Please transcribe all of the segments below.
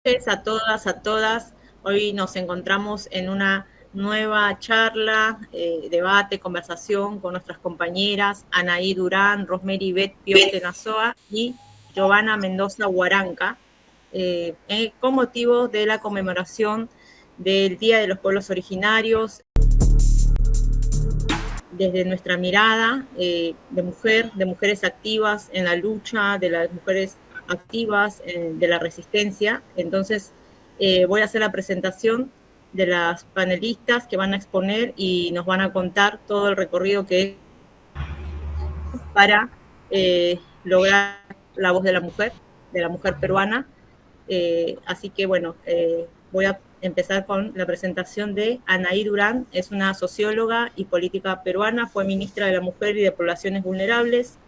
Noches a todas, a todas. Hoy nos encontramos en una nueva charla, debate, conversación con nuestras compañeras Anaí Durán, Rosemary Bet Pioste Nazoa y Giovanna Mendoza Huaranca, con motivo de la conmemoración del Día de los Pueblos Originarios, desde nuestra mirada de mujeres activas en la lucha, de las mujeres activas de la resistencia. Entonces, voy a hacer la presentación de las panelistas que van a exponer y nos van a contar todo el recorrido que es para lograr la voz de la mujer peruana. Así que bueno, voy a empezar con la presentación de Anaí Durán. Es una socióloga y política peruana, fue ministra de la Mujer y de Poblaciones Vulnerables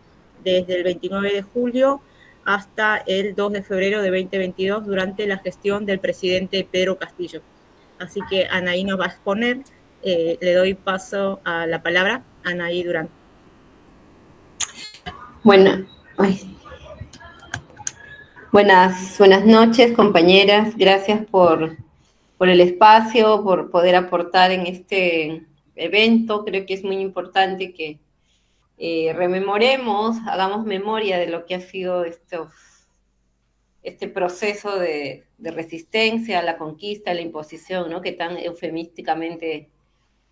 desde el 29 de julio hasta el 2 de febrero de 2022 durante la gestión del presidente Pedro Castillo. Así que Anaí nos va a exponer. Le doy paso a la palabra a Anaí Durán. Bueno, ay, buenas noches, compañeras. Gracias por el espacio, por poder aportar en este evento. Creo que es muy importante que rememoremos, hagamos memoria de lo que ha sido este proceso de resistencia, la conquista, la imposición, ¿no? Que tan eufemísticamente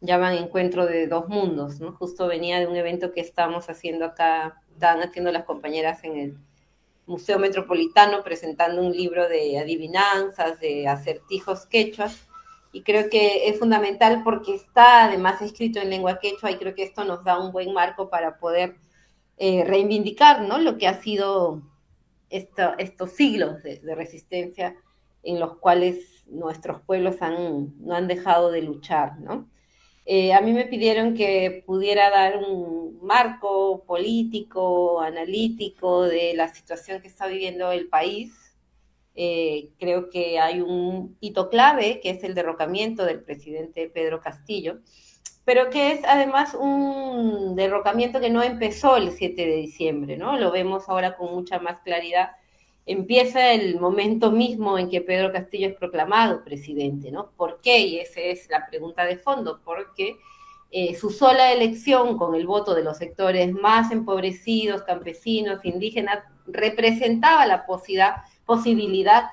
llaman encuentro de dos mundos, ¿no? Justo venía de un evento que estamos haciendo acá, estaban haciendo las compañeras en el Museo Metropolitano presentando un libro de adivinanzas, de acertijos quechuas, y creo que es fundamental porque está además escrito en lengua quechua y creo que esto nos da un buen marco para poder reivindicar, ¿no? Lo que ha sido estos siglos de resistencia en los cuales nuestros pueblos no han dejado de luchar, ¿no? A mí me pidieron que pudiera dar un marco político, analítico de la situación que está viviendo el país. Creo que hay un hito clave, que es el derrocamiento del presidente Pedro Castillo, pero que es además un derrocamiento que no empezó el 7 de diciembre, ¿no? Lo vemos ahora con mucha más claridad. Empieza el momento mismo en que Pedro Castillo es proclamado presidente, ¿no? ¿Por qué? Y esa es la pregunta de fondo, porque su sola elección con el voto de los sectores más empobrecidos, campesinos, indígenas, representaba la posibilidad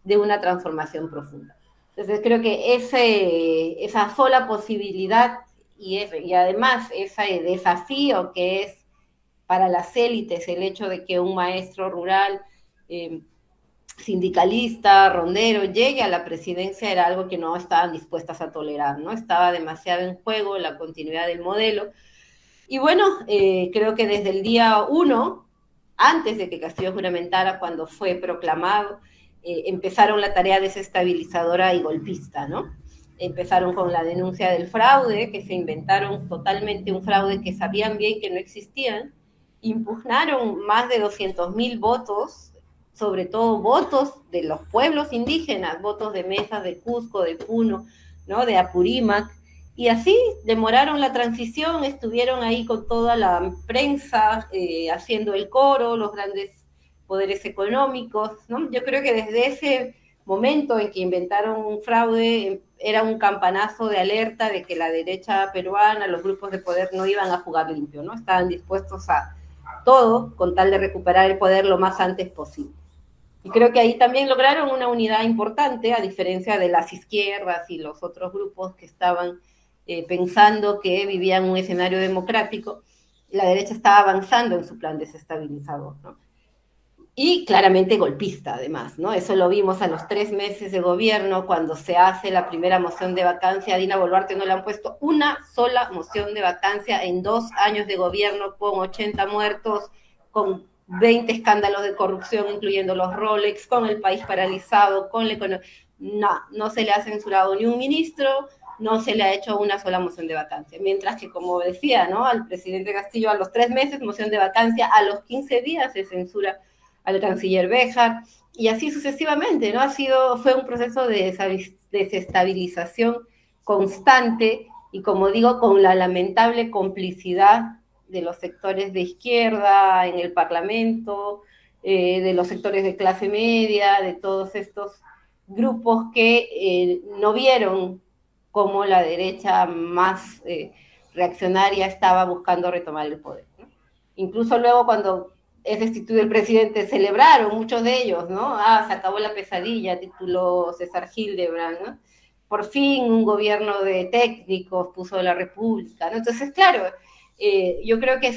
de una transformación profunda. Entonces creo que esa sola posibilidad y además ese desafío que es para las élites el hecho de que un maestro rural, eh, sindicalista, rondero, llegue a la presidencia era algo que no estaban dispuestas a tolerar, ¿no? Estaba demasiado en juego la continuidad del modelo. Y bueno, creo que desde el día 1, antes de que Castillo juramentara, cuando fue proclamado, empezaron la tarea desestabilizadora y golpista, ¿no? Empezaron con la denuncia del fraude, que se inventaron totalmente un fraude que sabían bien que no existían, impugnaron más de 200.000 votos, sobre todo votos de los pueblos indígenas, votos de Mesas, de Cusco, de Puno, ¿no? De Apurímac, y así demoraron la transición, estuvieron ahí con toda la prensa haciendo el coro, los grandes poderes económicos, ¿no? Yo creo que desde ese momento en que inventaron un fraude era un campanazo de alerta de que la derecha peruana, los grupos de poder no iban a jugar limpio, ¿no? Estaban dispuestos a todo con tal de recuperar el poder lo más antes posible. Y creo que ahí también lograron una unidad importante, a diferencia de las izquierdas y los otros grupos que estaban pensando que vivían un escenario democrático. La derecha estaba avanzando en su plan desestabilizador, ¿no? Y claramente golpista, además, ¿no? Eso lo vimos a los 3 meses de gobierno, cuando se hace la primera moción de vacancia. A Dina Boluarte no le han puesto una sola moción de vacancia en 2 años de gobierno, con 80 muertos, con 20 escándalos de corrupción, incluyendo los Rolex, con el país paralizado, con la economía. No se le ha censurado ni un ministro, no se le ha hecho una sola moción de vacancia. Mientras que, como decía, ¿no? Al presidente Castillo a los 3 meses, moción de vacancia, a los 15 días se censura al canciller Béjar, y así sucesivamente, ¿no? Fue un proceso de desestabilización constante y, como digo, con la lamentable complicidad de los sectores de izquierda en el Parlamento, de los sectores de clase media, de todos estos grupos que no vieron cómo la derecha más reaccionaria estaba buscando retomar el poder, ¿no? Incluso luego cuando es destituido el presidente, celebraron muchos de ellos, ¿no? Se acabó la pesadilla, tituló César Hildebrand, ¿no? Por fin un gobierno de técnicos puso la república, ¿no? Entonces, claro, yo creo que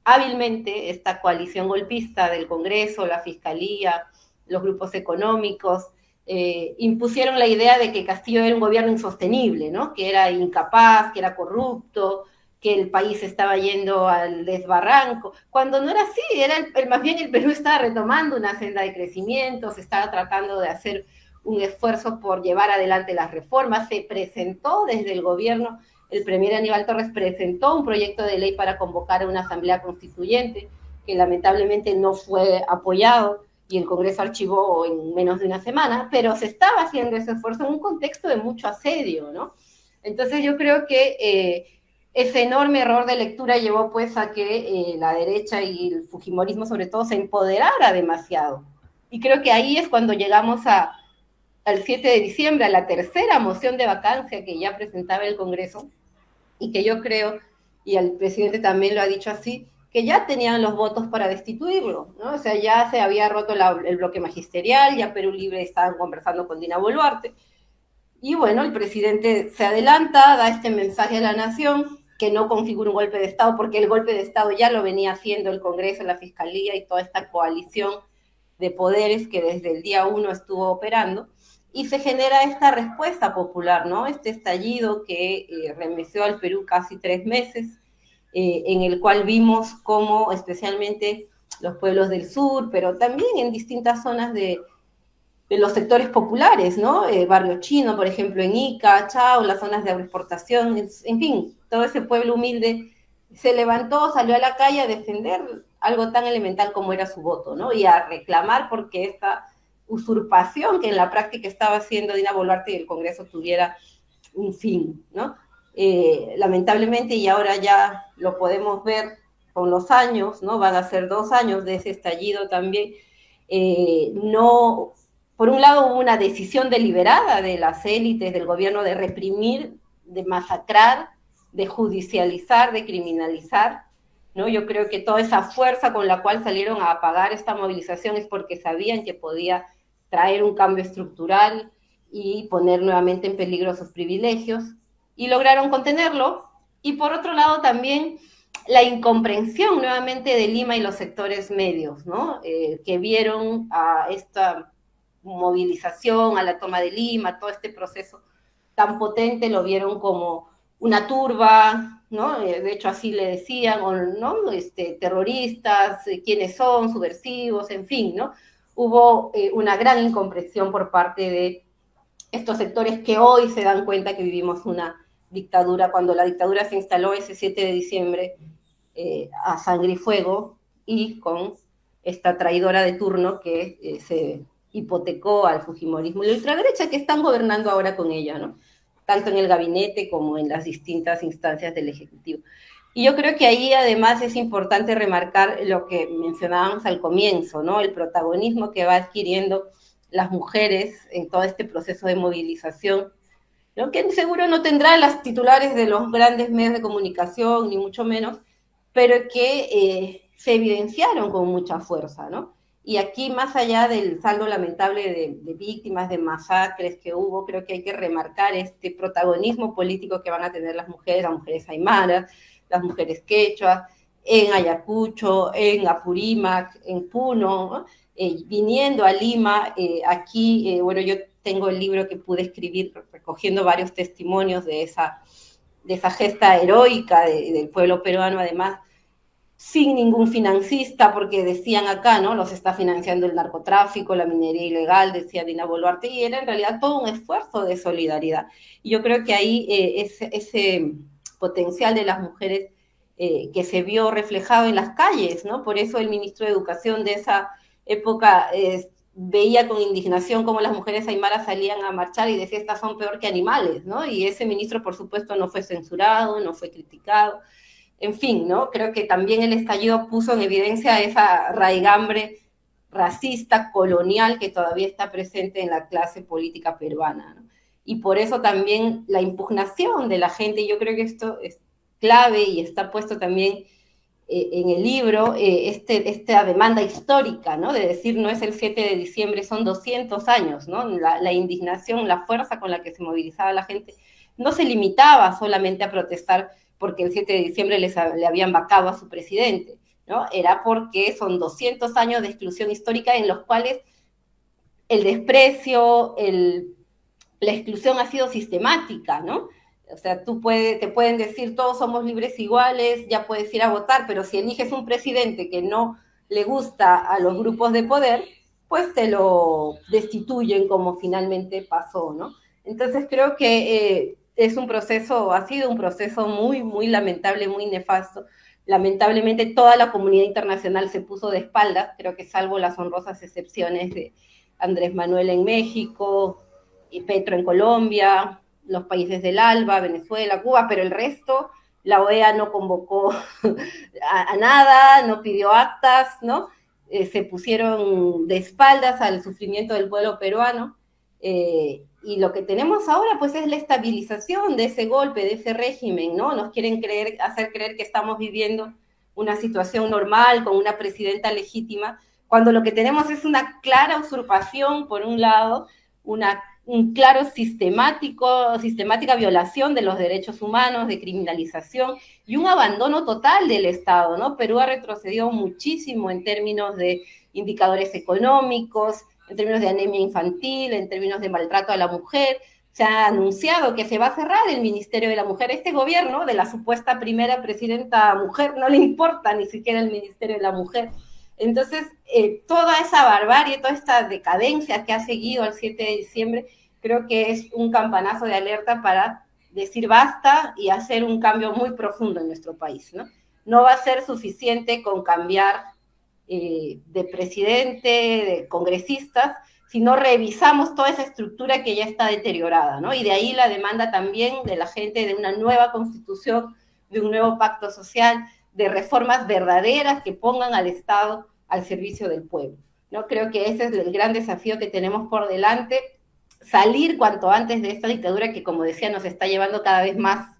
hábilmente esta coalición golpista del Congreso, la Fiscalía, los grupos económicos, impusieron la idea de que Castillo era un gobierno insostenible, ¿no? Que era incapaz, que era corrupto, que el país estaba yendo al desbarranco, cuando no era así, más bien el Perú estaba retomando una senda de crecimiento, se estaba tratando de hacer un esfuerzo por llevar adelante las reformas, se presentó desde el gobierno, el premier Aníbal Torres presentó un proyecto de ley para convocar a una asamblea constituyente, que lamentablemente no fue apoyado, y el Congreso archivó en menos de una semana, pero se estaba haciendo ese esfuerzo en un contexto de mucho asedio, ¿no? Entonces yo creo que ese enorme error de lectura llevó pues a que la derecha y el fujimorismo sobre todo se empoderara demasiado. Y creo que ahí es cuando llegamos al 7 de diciembre, a la tercera moción de vacancia que ya presentaba el Congreso, y que yo creo, y el presidente también lo ha dicho así, que ya tenían los votos para destituirlo, ¿no? O sea, ya se había roto el bloque magisterial, ya Perú Libre estaban conversando con Dina Boluarte, y bueno, el presidente se adelanta, da este mensaje a la nación, que no configura un golpe de Estado, porque el golpe de Estado ya lo venía haciendo el Congreso, la Fiscalía y toda esta coalición de poderes que desde el día 1 estuvo operando, y se genera esta respuesta popular, ¿no? Este estallido que remeció al Perú casi 3 meses, en el cual vimos cómo especialmente los pueblos del sur, pero también en distintas zonas de los sectores populares, ¿no? Barrio Chino, por ejemplo, en Ica, Chao, las zonas de agroexportación, en fin, todo ese pueblo humilde se levantó, salió a la calle a defender algo tan elemental como era su voto, ¿no? Y a reclamar porque esta usurpación que en la práctica estaba haciendo Dina Boluarte y el Congreso tuviera un fin, ¿no? Lamentablemente, y ahora ya lo podemos ver con los años, ¿no? Van a ser 2 años de ese estallido también, no, por un lado hubo una decisión deliberada de las élites del gobierno de reprimir, de masacrar, de judicializar, de criminalizar, ¿no? Yo creo que toda esa fuerza con la cual salieron a apagar esta movilización es porque sabían que podía traer un cambio estructural y poner nuevamente en peligro sus privilegios, y lograron contenerlo. Y por otro lado también la incomprensión nuevamente de Lima y los sectores medios, ¿no? Que vieron a esta movilización, a la toma de Lima, todo este proceso tan potente, lo vieron como una turba, ¿no? De hecho así le decían, o, ¿no? Terroristas, quiénes son, subversivos, en fin, ¿no? Hubo una gran incomprensión por parte de estos sectores que hoy se dan cuenta que vivimos una dictadura, cuando la dictadura se instaló ese 7 de diciembre a sangre y fuego, y con esta traidora de turno que se hipotecó al fujimorismo y la ultraderecha que están gobernando ahora con ella, ¿no? Tanto en el gabinete como en las distintas instancias del Ejecutivo. Y yo creo que ahí además es importante remarcar lo que mencionábamos al comienzo, ¿no? El protagonismo que va adquiriendo las mujeres en todo este proceso de movilización, ¿no? Que seguro no tendrá las titulares de los grandes medios de comunicación, ni mucho menos, pero que se evidenciaron con mucha fuerza, ¿no? Y aquí, más allá del saldo lamentable de víctimas, de masacres que hubo, creo que hay que remarcar este protagonismo político que van a tener las mujeres aymaras, las mujeres quechuas, en Ayacucho, en Apurímac, en Puno, ¿no? Viniendo a Lima, aquí, bueno, yo tengo el libro que pude escribir recogiendo varios testimonios de esa gesta heroica del pueblo peruano, además, sin ningún financista, porque decían acá, ¿no? Los está financiando el narcotráfico, la minería ilegal, decía Dina Boluarte, y era en realidad todo un esfuerzo de solidaridad. Y yo creo que ahí ese potencial de las mujeres que se vio reflejado en las calles, ¿no? Por eso el ministro de Educación de esa época veía con indignación cómo las mujeres aymaras salían a marchar y decía, estas son peor que animales, ¿no? Y ese ministro, por supuesto, no fue censurado, no fue criticado. En fin, ¿no? Creo que también el estallido puso en evidencia esa raigambre racista, colonial, que todavía está presente en la clase política peruana, ¿no? Y por eso también la impugnación de la gente, yo creo que esto es clave y está puesto también en el libro, esta demanda histórica, ¿no? De decir, no es el 7 de diciembre, son 200 años, ¿no? La indignación, la fuerza con la que se movilizaba la gente no se limitaba solamente a protestar porque el 7 de diciembre le habían vacado a su presidente, ¿no? Era porque son 200 años de exclusión histórica en los cuales el desprecio, la exclusión ha sido sistemática, ¿no? O sea, te pueden decir todos somos libres iguales, ya puedes ir a votar, pero si eliges un presidente que no le gusta a los grupos de poder, pues te lo destituyen como finalmente pasó, ¿no? Entonces creo que es un proceso, ha sido un proceso muy, muy lamentable, muy nefasto. Lamentablemente toda la comunidad internacional se puso de espaldas, creo que salvo las honrosas excepciones de Andrés Manuel en México, y Petro en Colombia, los países del ALBA, Venezuela, Cuba, pero el resto, la OEA no convocó a nada, no pidió actas, ¿no? Se pusieron de espaldas al sufrimiento del pueblo peruano, y lo que tenemos ahora pues es la estabilización de ese golpe, de ese régimen, ¿no? Nos quieren hacer creer que estamos viviendo una situación normal con una presidenta legítima, cuando lo que tenemos es una clara usurpación, por un lado, un claro sistemática violación de los derechos humanos, de criminalización y un abandono total del Estado, ¿no? Perú ha retrocedido muchísimo en términos de indicadores económicos, en términos de anemia infantil, en términos de maltrato a la mujer. Se ha anunciado que se va a cerrar el Ministerio de la Mujer. Este gobierno de la supuesta primera presidenta mujer no le importa ni siquiera el Ministerio de la Mujer. Entonces, toda esa barbarie, toda esta decadencia que ha seguido al 7 de diciembre, creo que es un campanazo de alerta para decir basta y hacer un cambio muy profundo en nuestro país, ¿no? No va a ser suficiente con cambiar de presidente, de congresistas, si no revisamos toda esa estructura que ya está deteriorada, ¿no? Y de ahí la demanda también de la gente de una nueva constitución, de un nuevo pacto social, de reformas verdaderas que pongan al Estado al servicio del pueblo, ¿no? Creo que ese es el gran desafío que tenemos por delante, salir cuanto antes de esta dictadura que, como decía, nos está llevando cada vez más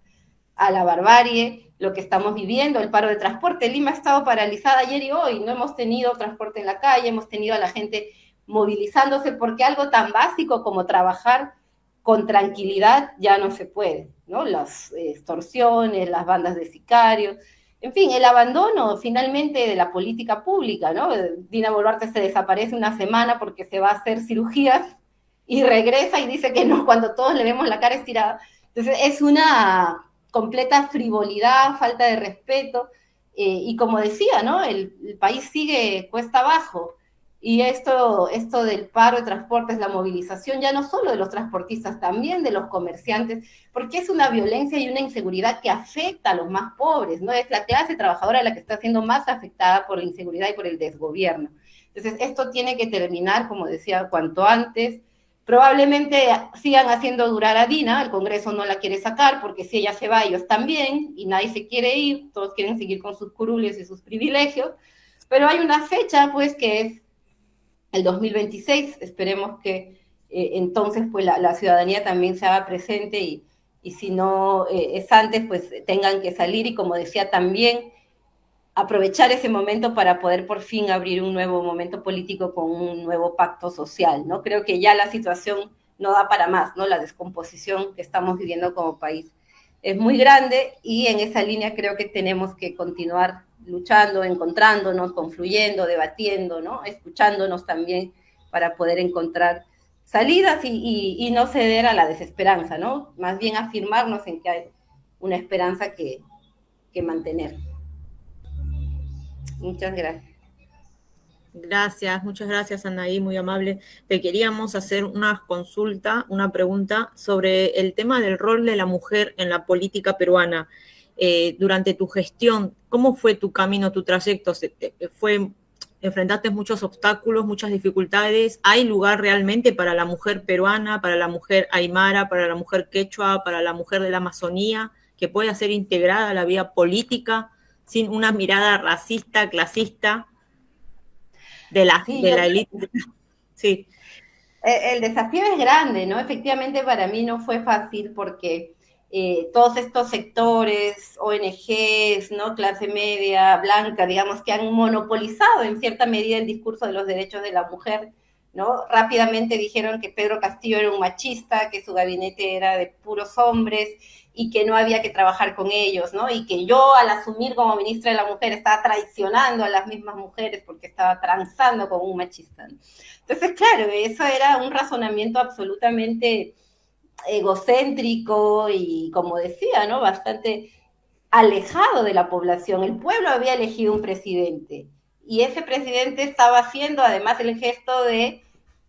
a la barbarie, lo que estamos viviendo, el paro de transporte. Lima ha estado paralizada ayer y hoy, no hemos tenido transporte en la calle, hemos tenido a la gente movilizándose porque algo tan básico como trabajar con tranquilidad ya no se puede, ¿no? Las extorsiones, las bandas de sicarios, en fin, el abandono finalmente de la política pública, ¿no? Dina Boluarte se desaparece una semana porque se va a hacer cirugías y regresa y dice que no, cuando todos le vemos la cara estirada. Entonces es una completa frivolidad, falta de respeto, y como decía, ¿no? El país sigue cuesta abajo, y esto del paro de transportes, la movilización, ya no solo de los transportistas, también de los comerciantes, porque es una violencia y una inseguridad que afecta a los más pobres, ¿no? Es la clase trabajadora la que está siendo más afectada por la inseguridad y por el desgobierno. Entonces, esto tiene que terminar, como decía, cuanto antes. Probablemente sigan haciendo durar a Dina, el Congreso no la quiere sacar, porque si ella se va, ellos también, y nadie se quiere ir, todos quieren seguir con sus curules y sus privilegios, pero hay una fecha, pues, que es el 2026, esperemos que entonces pues la ciudadanía también se haga presente y si no es antes, pues tengan que salir y como decía también, aprovechar ese momento para poder por fin abrir un nuevo momento político con un nuevo pacto social, ¿no? Creo que ya la situación no da para más, ¿no? La descomposición que estamos viviendo como país es muy grande y en esa línea creo que tenemos que continuar luchando, encontrándonos, confluyendo, debatiendo, ¿no? Escuchándonos también para poder encontrar salidas y no ceder a la desesperanza, ¿no? Más bien afirmarnos en que hay una esperanza que mantener. Muchas gracias. Gracias, muchas gracias, Anaí, muy amable. Te queríamos hacer una consulta, una pregunta sobre el tema del rol de la mujer en la política peruana. Durante tu gestión, ¿cómo fue tu camino, tu trayecto? ¿Enfrentaste muchos obstáculos, muchas dificultades? ¿Hay lugar realmente para la mujer peruana, para la mujer aymara, para la mujer quechua, para la mujer de la Amazonía, que pueda ser integrada a la vida política sin una mirada racista, clasista? Sí, de la élite. Sí. El desafío es grande, ¿no? Efectivamente para mí no fue fácil porque todos estos sectores, ONGs, ¿no? Clase media, blanca, digamos, que han monopolizado en cierta medida el discurso de los derechos de la mujer, ¿no? Rápidamente dijeron que Pedro Castillo era un machista, que su gabinete era de puros hombres y que no había que trabajar con ellos, ¿no? Y que yo al asumir como ministra de la Mujer estaba traicionando a las mismas mujeres porque estaba transando con un machista, ¿no? Entonces, claro, eso era un razonamiento absolutamente egocéntrico y, como decía, ¿no? Bastante alejado de la población. El pueblo había elegido un presidente y ese presidente estaba haciendo además el gesto de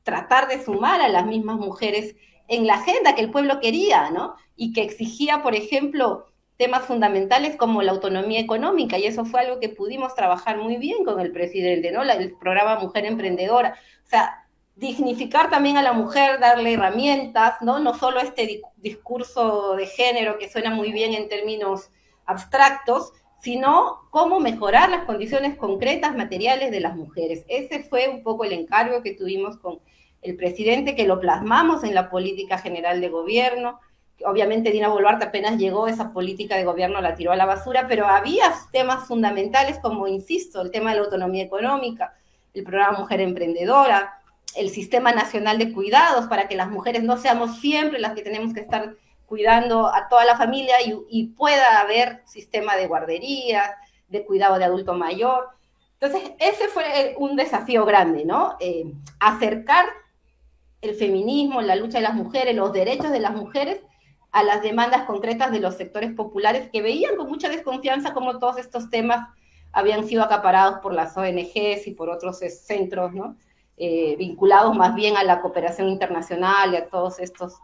tratar de sumar a las mismas mujeres en la agenda que el pueblo quería, ¿no? Y que exigía, por ejemplo, temas fundamentales como la autonomía económica, y eso fue algo que pudimos trabajar muy bien con el presidente, ¿no? El programa Mujer Emprendedora. O sea, dignificar también a la mujer, darle herramientas, ¿no? No solo este discurso de género que suena muy bien en términos abstractos, sino cómo mejorar las condiciones concretas, materiales de las mujeres. Ese fue un poco el encargo que tuvimos con el presidente, que lo plasmamos en la política general de gobierno. Obviamente Dina Boluarte apenas llegó, esa política de gobierno la tiró a la basura, pero había temas fundamentales como, insisto, el tema de la autonomía económica, el programa Mujer Emprendedora, el Sistema Nacional de Cuidados, para que las mujeres no seamos siempre las que tenemos que estar cuidando a toda la familia y pueda haber sistema de guarderías, de cuidado de adulto mayor. Entonces, ese fue un desafío grande, ¿no? Acercar el feminismo, la lucha de las mujeres, los derechos de las mujeres a las demandas concretas de los sectores populares que veían con mucha desconfianza cómo todos estos temas habían sido acaparados por las ONGs y por otros centros, ¿no? Vinculados más bien a la cooperación internacional y a todos estos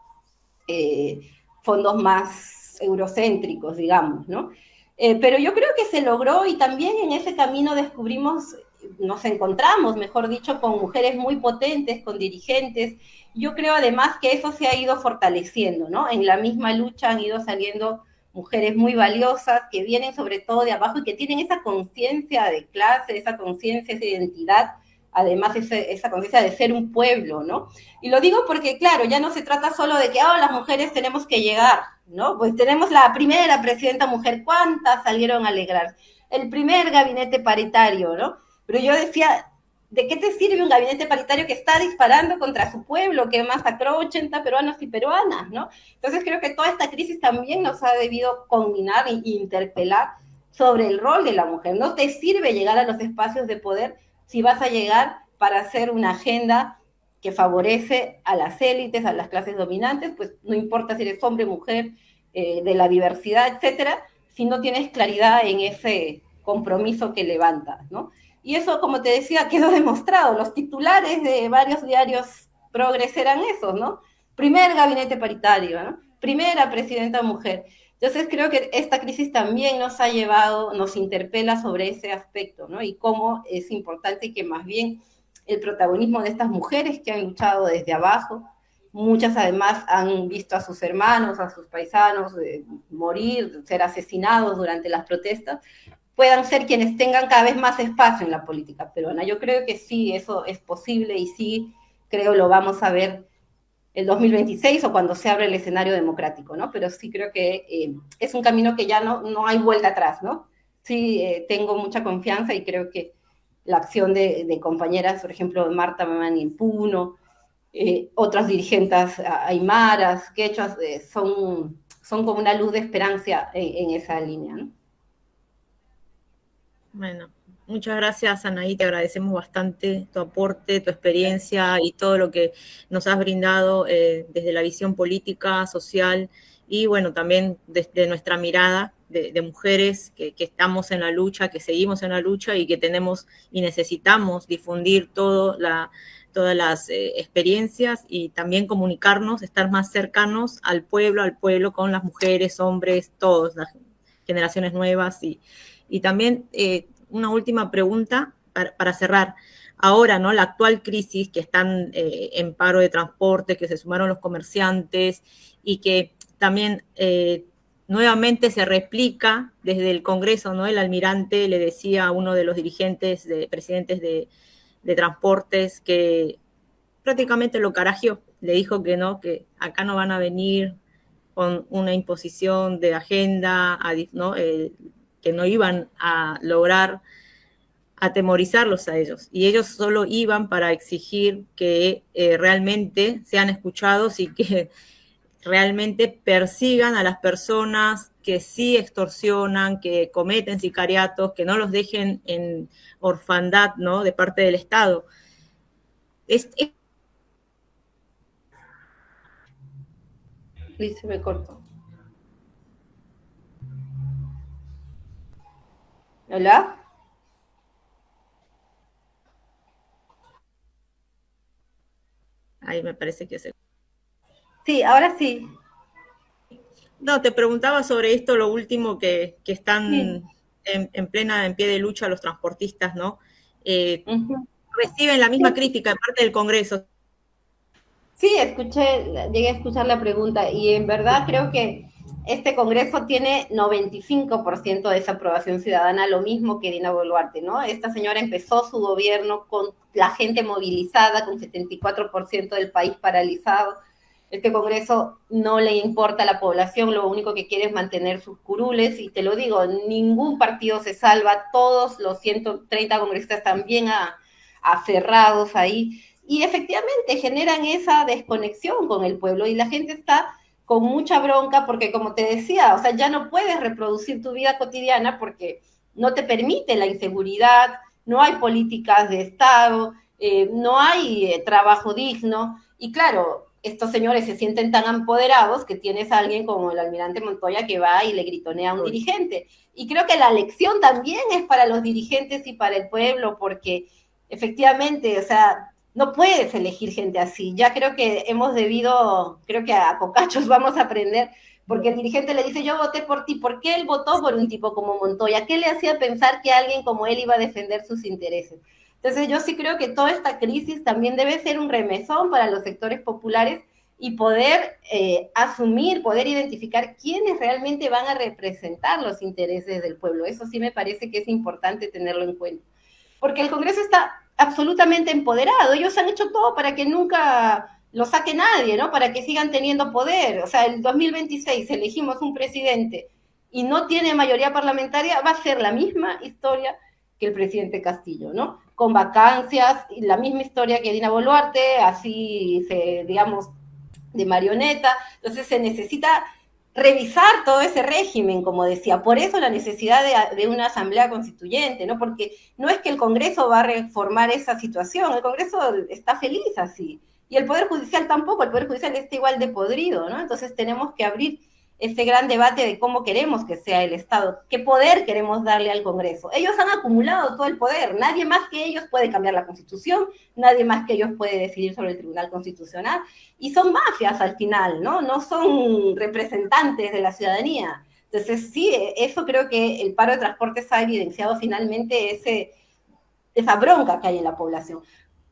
fondos más eurocéntricos, digamos, ¿no? Pero yo creo que se logró y también en ese camino descubrimos, nos encontramos, mejor dicho, con mujeres muy potentes, con dirigentes. Yo creo además que eso se ha ido fortaleciendo, ¿no? En la misma lucha han ido saliendo mujeres muy valiosas que vienen sobre todo de abajo y que tienen esa conciencia de clase, esa conciencia, esa identidad, además esa conciencia de ser un pueblo, ¿no? Y lo digo porque, claro, ya no se trata solo de que, oh, las mujeres tenemos que llegar, ¿no? Pues tenemos la primera presidenta mujer, ¿cuántas salieron a alegrar? El primer gabinete paritario, ¿no? Pero yo decía, ¿de qué te sirve un gabinete paritario que está disparando contra su pueblo, que masacró 80 peruanos y peruanas, ¿no? Entonces creo que toda esta crisis también nos ha debido combinar e interpelar sobre el rol de la mujer. No te sirve llegar a los espacios de poder si vas a llegar para hacer una agenda que favorece a las élites, a las clases dominantes, pues no importa si eres hombre, mujer, de la diversidad, etcétera, si no tienes claridad en ese compromiso que levantas, ¿no? Y eso, como te decía, quedó demostrado. Los titulares de varios diarios progres eran esos, ¿no? Primer gabinete paritario, ¿no? Primera presidenta mujer. Entonces creo que esta crisis también nos ha llevado, nos interpela sobre ese aspecto, ¿no? Y cómo es importante que más bien el protagonismo de estas mujeres que han luchado desde abajo, muchas además han visto a sus hermanos, a sus paisanos morir, ser asesinados durante las protestas, puedan ser quienes tengan cada vez más espacio en la política peruana. Yo creo que sí, eso es posible y sí, creo lo vamos a ver el 2026 o cuando se abre el escenario democrático, ¿no? Pero sí creo que es un camino que ya no hay vuelta atrás, ¿no? Sí, tengo mucha confianza y creo que la acción de compañeras, por ejemplo, Marta Mamani en Puno, otras dirigentes aymaras, quechuas, son como una luz de esperanza en esa línea, ¿no? Bueno, muchas gracias, Anaí, te agradecemos bastante tu aporte, tu experiencia y todo lo que nos has brindado desde la visión política, social y bueno, también desde nuestra mirada de mujeres que estamos en la lucha, que seguimos en la lucha y que tenemos y necesitamos difundir todas las experiencias y también comunicarnos, estar más cercanos al pueblo con las mujeres, hombres, todos, las generaciones nuevas y también una última pregunta para cerrar. Ahora, ¿no? La actual crisis que están en paro de transporte, que se sumaron los comerciantes y que también nuevamente se replica desde el Congreso, ¿no? El almirante le decía a uno de los dirigentes, presidentes de Transportes, que prácticamente lo carajió, le dijo que no, que acá no van a venir con una imposición de agenda, ¿no? Que no iban a lograr atemorizarlos a ellos. Y ellos solo iban para exigir que realmente sean escuchados y que realmente persigan a las personas que sí extorsionan, que cometen sicariatos, que no los dejen en orfandad, ¿no? De parte del Estado. Liz, se me cortó. ¿Hola? Ahí me parece que se... Sí, ahora sí. No, te preguntaba sobre esto, lo último que Sí. están en pie de lucha los transportistas, ¿no? Uh-huh. Reciben la misma Sí, crítica de parte del Congreso. sí, llegué a escuchar la pregunta y en verdad creo que este Congreso tiene 95% de esa aprobación ciudadana, lo mismo que Dina Boluarte, ¿no? Esta señora empezó su gobierno con la gente movilizada, con 74% del país paralizado. Este Congreso no le importa a la población, lo único que quiere es mantener sus curules, y te lo digo, ningún partido se salva, todos los 130 congresistas están bien aferrados ahí, y efectivamente generan esa desconexión con el pueblo, y la gente está con mucha bronca porque, como te decía, o sea, ya no puedes reproducir tu vida cotidiana porque no te permite la inseguridad, no hay políticas de Estado, no hay trabajo digno, y claro, estos señores se sienten tan empoderados que tienes a alguien como el almirante Montoya que va y le gritonea a un dirigente. Y creo que la lección también es para los dirigentes y para el pueblo, porque efectivamente, o sea, no puedes elegir gente así. Ya creo que hemos debido, creo que a cocachos vamos a aprender, porque el dirigente le dice, yo voté por ti. ¿Por qué él votó por un tipo como Montoya? ¿Qué le hacía pensar que alguien como él iba a defender sus intereses? Entonces yo sí creo que toda esta crisis también debe ser un remesón para los sectores populares y poder asumir, poder identificar quiénes realmente van a representar los intereses del pueblo. Eso sí me parece que es importante tenerlo en cuenta. Porque el Congreso está absolutamente empoderado. Ellos han hecho todo para que nunca lo saque nadie, ¿no? Para que sigan teniendo poder. O sea, el 2026 elegimos un presidente y no tiene mayoría parlamentaria, va a ser la misma historia que el presidente Castillo, ¿no? Con vacancias, y la misma historia que Dina Boluarte, así digamos, de marioneta. Entonces se necesita revisar todo ese régimen, como decía. Por eso la necesidad de una asamblea constituyente, ¿no? Porque no es que el Congreso va a reformar esa situación, el Congreso está feliz así. Y el Poder Judicial tampoco, el Poder Judicial está igual de podrido, ¿no? Entonces tenemos que abrir este gran debate de cómo queremos que sea el Estado, qué poder queremos darle al Congreso. Ellos han acumulado todo el poder, nadie más que ellos puede cambiar la Constitución, nadie más que ellos puede decidir sobre el Tribunal Constitucional, y son mafias al final, ¿no? No son representantes de la ciudadanía. Entonces, sí, eso creo que el paro de transportes ha evidenciado finalmente esa bronca que hay en la población.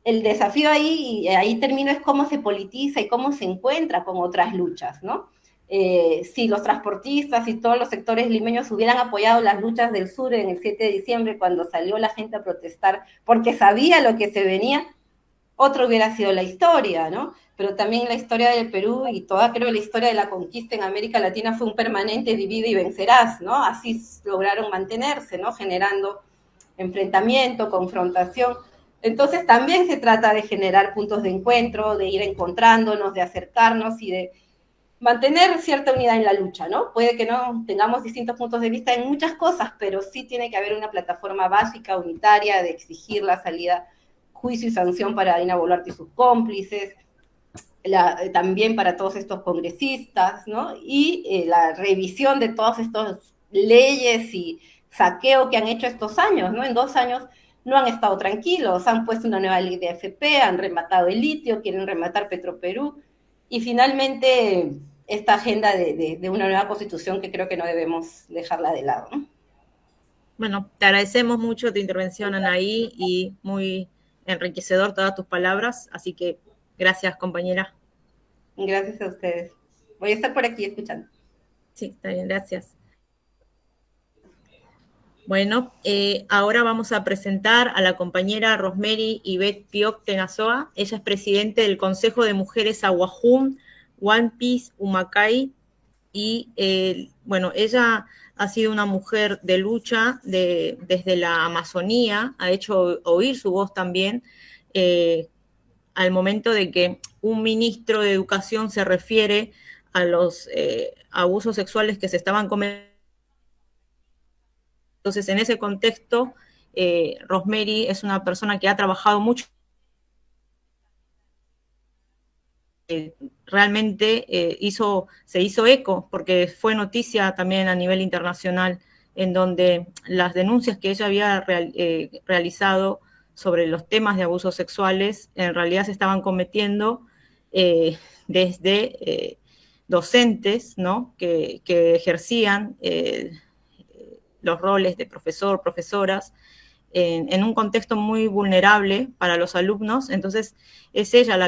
El desafío ahí, y ahí termino, es cómo se politiza y cómo se encuentra con otras luchas, ¿no? Si los transportistas y todos los sectores limeños hubieran apoyado las luchas del sur en el 7 de diciembre, cuando salió la gente a protestar porque sabía lo que se venía, otro hubiera sido la historia, ¿no? Pero también la historia del Perú y toda, creo, la historia de la conquista en América Latina fue un permanente divide y vencerás, ¿no? Así lograron mantenerse, ¿no? Generando enfrentamiento, confrontación. Entonces también se trata de generar puntos de encuentro, de ir encontrándonos, de acercarnos y de mantener cierta unidad en la lucha, ¿no? Puede que no tengamos distintos puntos de vista en muchas cosas, pero sí tiene que haber una plataforma básica, unitaria, de exigir la salida, juicio y sanción para Dina Boluarte y sus cómplices, también para todos estos congresistas, ¿no? Y la revisión de todas estas leyes y saqueo que han hecho estos años, ¿no? En 2 años no han estado tranquilos, han puesto una nueva ley de AFP, han rematado el litio, quieren rematar Petroperú, y finalmente esta agenda de una nueva constitución que creo que no debemos dejarla de lado, ¿no? Bueno, te agradecemos mucho tu intervención, Anaí, y muy enriquecedor todas tus palabras, así que gracias, compañera. Gracias a ustedes. Voy a estar por aquí escuchando. Sí, está bien, gracias. Bueno, ahora vamos a presentar a la compañera Rosemary Ivette Pioc Tenazoa. Ella es presidente del Consejo de Mujeres Aguajún, One Piece, Humacay, y bueno, ella ha sido una mujer de lucha desde la Amazonía, ha hecho oír su voz también al momento de que un ministro de Educación se refiere a los abusos sexuales que se estaban cometiendo. Entonces, en ese contexto, Rosemary es una persona que ha trabajado mucho. Realmente se hizo eco, porque fue noticia también a nivel internacional, en donde las denuncias que ella había realizado sobre los temas de abusos sexuales en realidad se estaban cometiendo desde docentes, ¿no? que ejercían los roles de profesor, profesoras, en un contexto muy vulnerable para los alumnos. Entonces es ella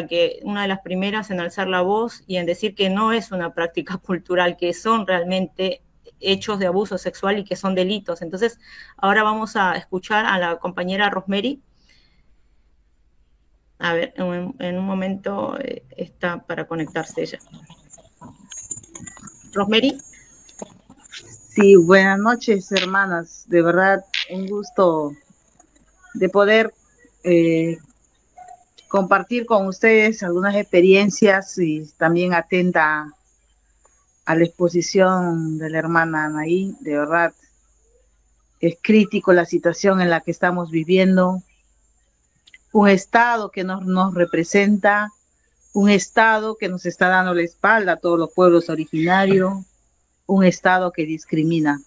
una de las primeras en alzar la voz y en decir que no es una práctica cultural, que son realmente hechos de abuso sexual y que son delitos. Entonces ahora vamos a escuchar a la compañera Rosemary. A ver, en un momento está para conectarse ella. Rosemary. Sí, buenas noches, hermanas. De verdad, un gusto de poder compartir con ustedes algunas experiencias y también atenta a la exposición de la hermana Anaí. De verdad, es crítico la situación en la que estamos viviendo. Un Estado que nos representa, un Estado que nos está dando la espalda a todos los pueblos originarios, un Estado que discrimina.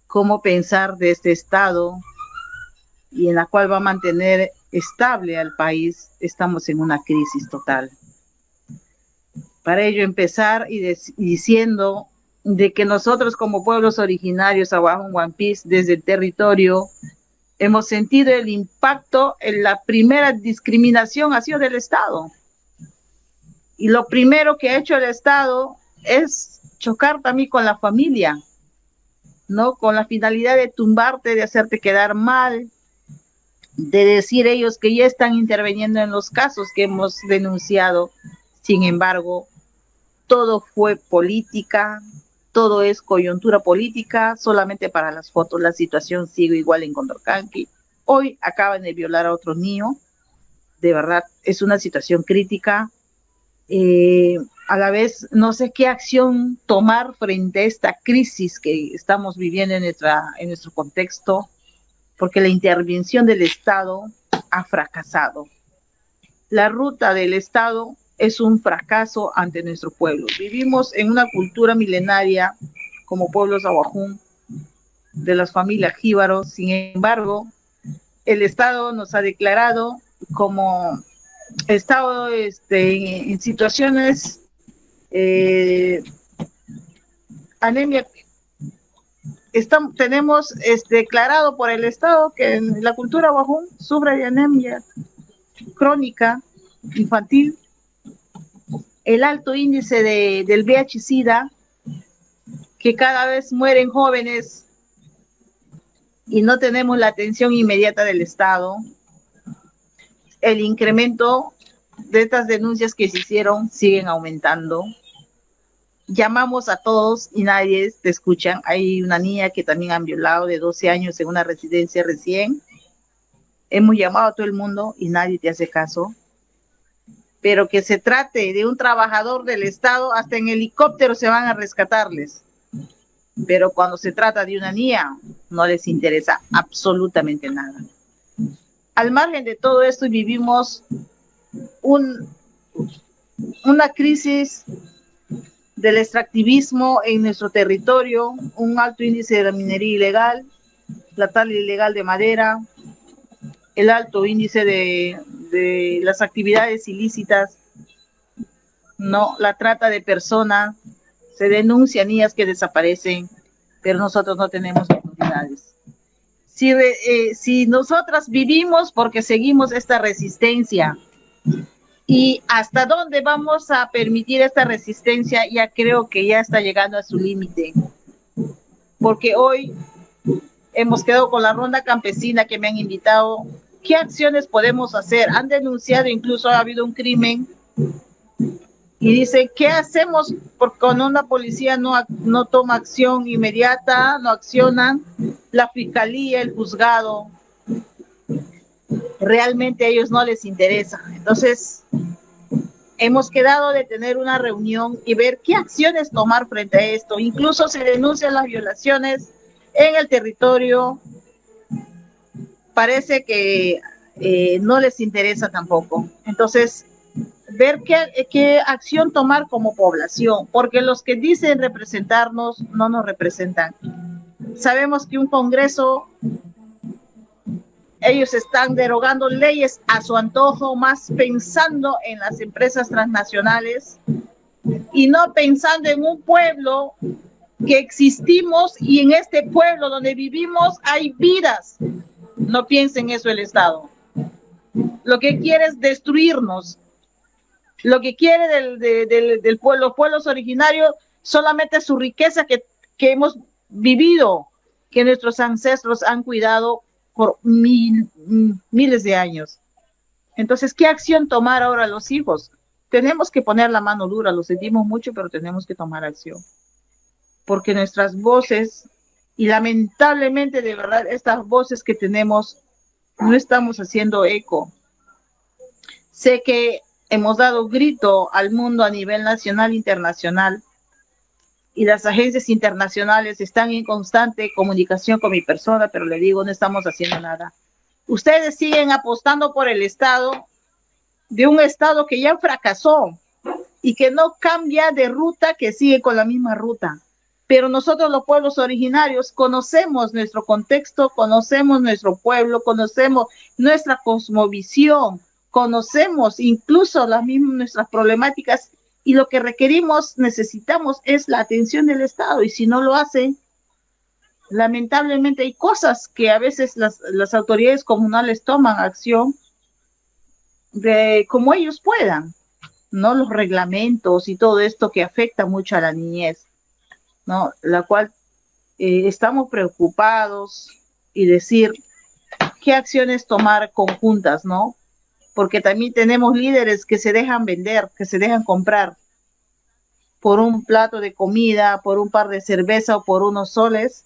¿Cómo pensar de este Estado y en la cual va a mantener estable al país? Estamos en una crisis total. Para ello empezar diciendo de que nosotros como pueblos originarios, abajo en One Piece, desde el territorio, hemos sentido el impacto en la primera discriminación ha sido del Estado. Y lo primero que ha hecho el Estado es chocar también con la familia, ¿no? Con la finalidad de tumbarte, de hacerte quedar mal, de decir ellos que ya están interviniendo en los casos que hemos denunciado. Sin embargo, todo fue política, todo es coyuntura política, solamente para las fotos. La situación sigue igual en Condorcanqui. Hoy acaban de violar a otro niño. De verdad, es una situación crítica. A la vez, no sé qué acción tomar frente a esta crisis que estamos viviendo en nuestro contexto, porque la intervención del Estado ha fracasado. La ruta del Estado es un fracaso ante nuestro pueblo. Vivimos en una cultura milenaria como pueblos aguajún, de las familias jíbaros. Sin embargo, el Estado nos ha declarado como Estado en situaciones anemia. Tenemos declarado por el Estado que en la cultura aguajún sufre de anemia crónica infantil, el alto índice del VIH-Sida, que cada vez mueren jóvenes y no tenemos la atención inmediata del Estado, el incremento de estas denuncias que se hicieron siguen aumentando. Llamamos a todos y nadie te escucha. Hay una niña que también han violado de 12 años en una residencia recién. Hemos llamado a todo el mundo y nadie te hace caso. Pero que se trate de un trabajador del Estado, hasta en helicóptero se van a rescatarles. Pero cuando se trata de una niña, no les interesa absolutamente nada. Al margen de todo esto, vivimos una crisis del extractivismo en nuestro territorio, un alto índice de la minería ilegal, la tala ilegal de madera, el alto índice de las actividades ilícitas, no, la trata de personas, se denuncian niñas que desaparecen, pero nosotros no tenemos autoridades. Si nosotras vivimos porque seguimos esta resistencia, y hasta dónde vamos a permitir esta resistencia, ya creo que ya está llegando a su límite, porque hoy hemos quedado con la ronda campesina que me han invitado. ¿Qué acciones podemos hacer? Han denunciado, incluso ha habido un crimen y dicen, ¿qué hacemos? Porque cuando una policía no toma acción inmediata, no accionan, la fiscalía, el juzgado, realmente a ellos no les interesa. Entonces, hemos quedado de tener una reunión y ver qué acciones tomar frente a esto. Incluso se denuncian las violaciones en el territorio. Parece que no les interesa tampoco. Entonces, ver qué acción tomar como población, porque los que dicen representarnos no nos representan. Sabemos que un Congreso, ellos están derogando leyes a su antojo, más pensando en las empresas transnacionales y no pensando en un pueblo que existimos, y en este pueblo donde vivimos hay vidas. No piensen eso el Estado. Lo que quiere es destruirnos. Lo que quiere del pueblo, los pueblos originarios, solamente su riqueza que hemos vivido, que nuestros ancestros han cuidado por miles de años. Entonces, ¿qué acción tomar ahora los hijos? Tenemos que poner la mano dura, lo sentimos mucho, pero tenemos que tomar acción. Porque nuestras voces, y lamentablemente, de verdad, estas voces que tenemos, no estamos haciendo eco. Sé que hemos dado grito al mundo a nivel nacional e internacional, y las agencias internacionales están en constante comunicación con mi persona, pero le digo, no estamos haciendo nada. Ustedes siguen apostando por el Estado, de un Estado que ya fracasó y que no cambia de ruta, que sigue con la misma ruta. Pero nosotros, los pueblos originarios, conocemos nuestro contexto, conocemos nuestro pueblo, conocemos nuestra cosmovisión, conocemos incluso las mismas nuestras problemáticas, y lo que requerimos, necesitamos, es la atención del Estado, y si no lo hace, lamentablemente hay cosas que a veces las autoridades comunales toman acción como ellos puedan, ¿no? Los reglamentos y todo esto que afecta mucho a la niñez, ¿no? La cual estamos preocupados, y decir qué acciones tomar conjuntas, ¿no? Porque también tenemos líderes que se dejan vender, que se dejan comprar por un plato de comida, por un par de cerveza o por unos soles,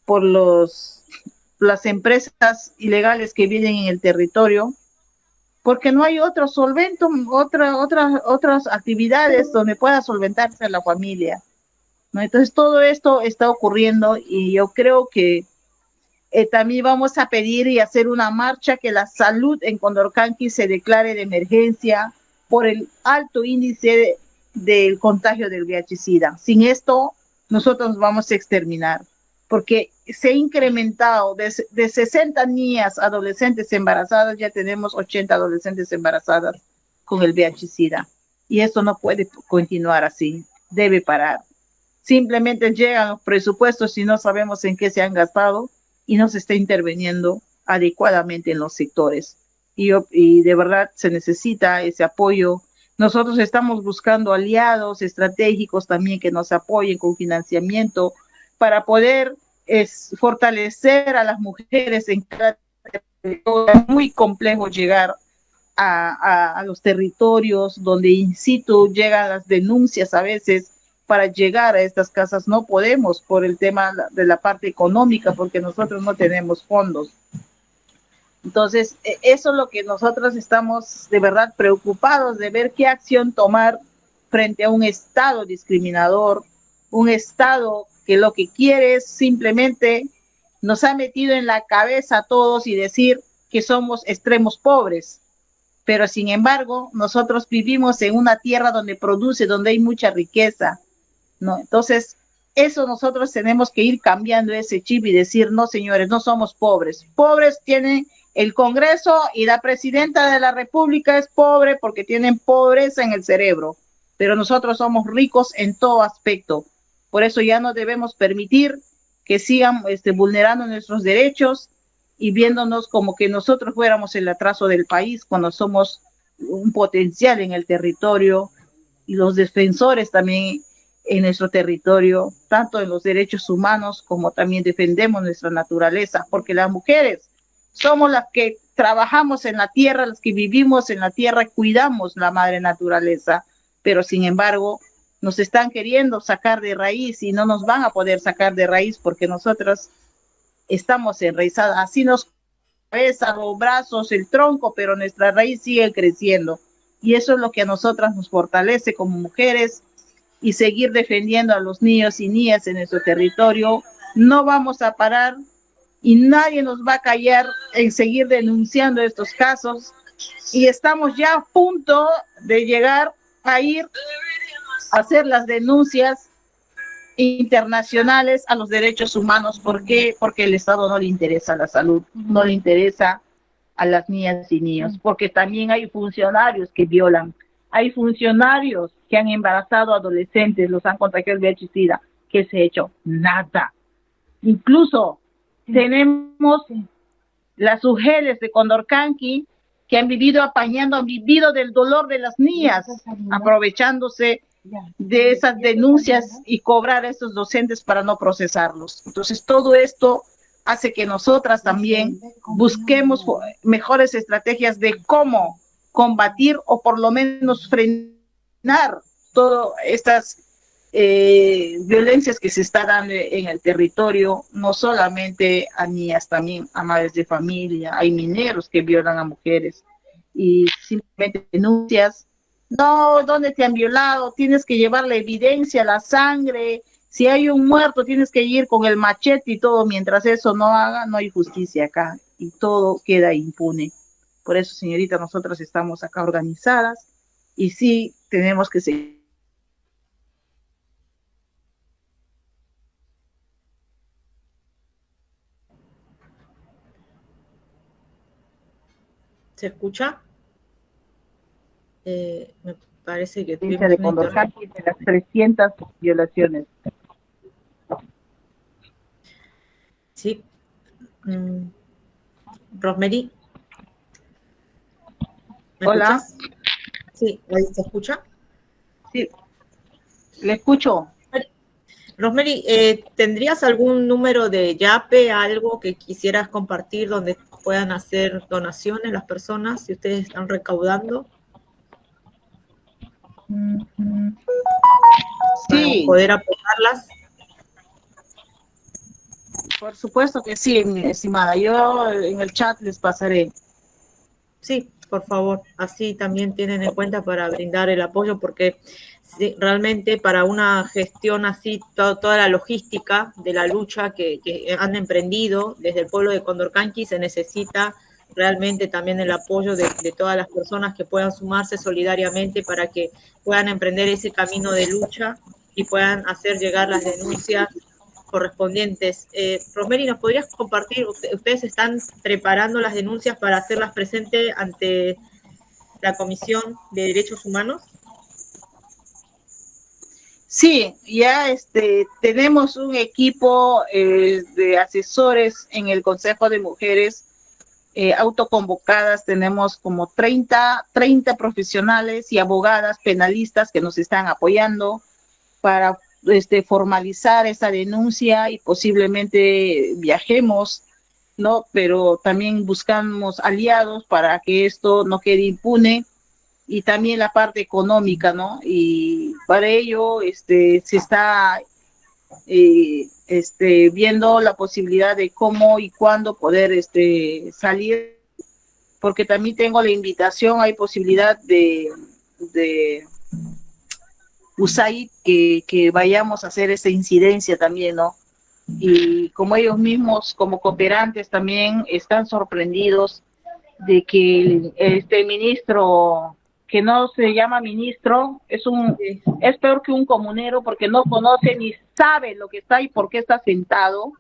por las empresas ilegales que viven en el territorio, porque no hay otro solvento, otras actividades donde pueda solventarse la familia, ¿no? Entonces todo esto está ocurriendo, y yo creo que también vamos a pedir y hacer una marcha que la salud en Condorcanqui se declare de emergencia por el alto índice del contagio del VIH-Sida. Sin esto, nosotros nos vamos a exterminar, porque se ha incrementado de 60 niñas, adolescentes embarazadas, ya tenemos 80 adolescentes embarazadas con el VIH-Sida. Y esto no puede continuar así, debe parar. Simplemente llegan los presupuestos y no sabemos en qué se han gastado, y no se está interviniendo adecuadamente en los sectores. Y de verdad se necesita ese apoyo. Nosotros estamos buscando aliados estratégicos también que nos apoyen con financiamiento para poder fortalecer a las mujeres en cada territorio. Es muy complejo llegar a los territorios donde in situ llegan las denuncias a veces. Para llegar a estas casas no podemos por el tema de la parte económica, porque nosotros no tenemos fondos. Entonces, eso es lo que nosotros estamos de verdad preocupados de ver qué acción tomar frente a un Estado discriminador, un Estado que lo que quiere es simplemente nos ha metido en la cabeza a todos y decir que somos extremos pobres. Pero sin embargo, nosotros vivimos en una tierra donde produce, donde hay mucha riqueza, ¿no? Entonces, eso nosotros tenemos que ir cambiando ese chip y decir, no, señores, no somos pobres. Pobres tienen el Congreso, y la presidenta de la República es pobre porque tienen pobreza en el cerebro, pero nosotros somos ricos en todo aspecto. Por eso ya no debemos permitir que sigan vulnerando nuestros derechos y viéndonos como que nosotros fuéramos el atraso del país, cuando somos un potencial en el territorio, y los defensores también en nuestro territorio, tanto en los derechos humanos como también defendemos nuestra naturaleza, porque las mujeres somos las que trabajamos en la tierra, las que vivimos en la tierra, cuidamos la madre naturaleza, pero sin embargo nos están queriendo sacar de raíz y no nos van a poder sacar de raíz porque nosotras estamos enraizadas, así nos cabeza, los brazos, el tronco, pero nuestra raíz sigue creciendo y eso es lo que a nosotras nos fortalece como mujeres y seguir defendiendo a los niños y niñas en nuestro territorio. No vamos a parar y nadie nos va a callar en seguir denunciando estos casos y estamos ya a punto de llegar a ir a hacer las denuncias internacionales a los derechos humanos. ¿Por qué? Porque el Estado no le interesa la salud, no le interesa a las niñas y niños, porque también hay funcionarios que violan, hay funcionarios que han embarazado adolescentes, los han contagiado el VIH-Sida. ¿Qué se ha hecho? Nada. Incluso tenemos las mujeres de Condorcanqui que han vivido apañando, han vivido del dolor de las niñas, aprovechándose de esas denuncias y cobrar a esos docentes para no procesarlos. Entonces todo esto hace que nosotras también busquemos mejores estrategias de cómo combatir o por lo menos frenar todas estas violencias que se están dando en el territorio, no solamente a niñas, también a madres de familia, hay mineros que violan a mujeres y simplemente denuncias. No, ¿dónde te han violado? Tienes que llevar la evidencia, la sangre. Si hay un muerto, tienes que ir con el machete y todo. Mientras eso no haga, no hay justicia acá y todo queda impune. Por eso, señorita, nosotras estamos acá organizadas y sí tenemos que seguir. ¿Se escucha? Me parece que De Condorcanqui de las 300 violaciones. Sí. Rosemary. Hola. Escuchas? Sí, ahí se escucha. Sí, le escucho. Rosemary, ¿tendrías algún número de YAPE, algo que quisieras compartir donde puedan hacer donaciones las personas si ustedes están recaudando? Sí. Para poder apoyarlas. Por supuesto que sí, mi estimada. Yo en el chat les pasaré. Sí, por favor. Así también tienen en cuenta para brindar el apoyo, porque sí, realmente para una gestión así, toda la logística de la lucha que han emprendido desde el pueblo de Condorcanqui, se necesita realmente también el apoyo de todas las personas que puedan sumarse solidariamente para que puedan emprender ese camino de lucha y puedan hacer llegar las denuncias correspondientes. Rosemary, ¿nos podrías compartir? ¿Ustedes están preparando las denuncias para hacerlas presentes ante la Comisión de Derechos Humanos? Sí, ya tenemos un equipo de asesores en el Consejo de Mujeres autoconvocadas. Tenemos como 30 profesionales y abogadas penalistas que nos están apoyando para formalizar esa denuncia y posiblemente viajemos, ¿no? Pero también buscamos aliados para que esto no quede impune y también la parte económica, ¿no? Y para ello se está viendo la posibilidad de cómo y cuándo poder salir, porque también tengo la invitación, hay posibilidad de USAID que vayamos a hacer esta incidencia también, ¿no? Y como ellos mismos, como cooperantes, también están sorprendidos de que este ministro, que no se llama ministro, es peor que un comunero porque no conoce ni sabe lo que está y por qué está sentado.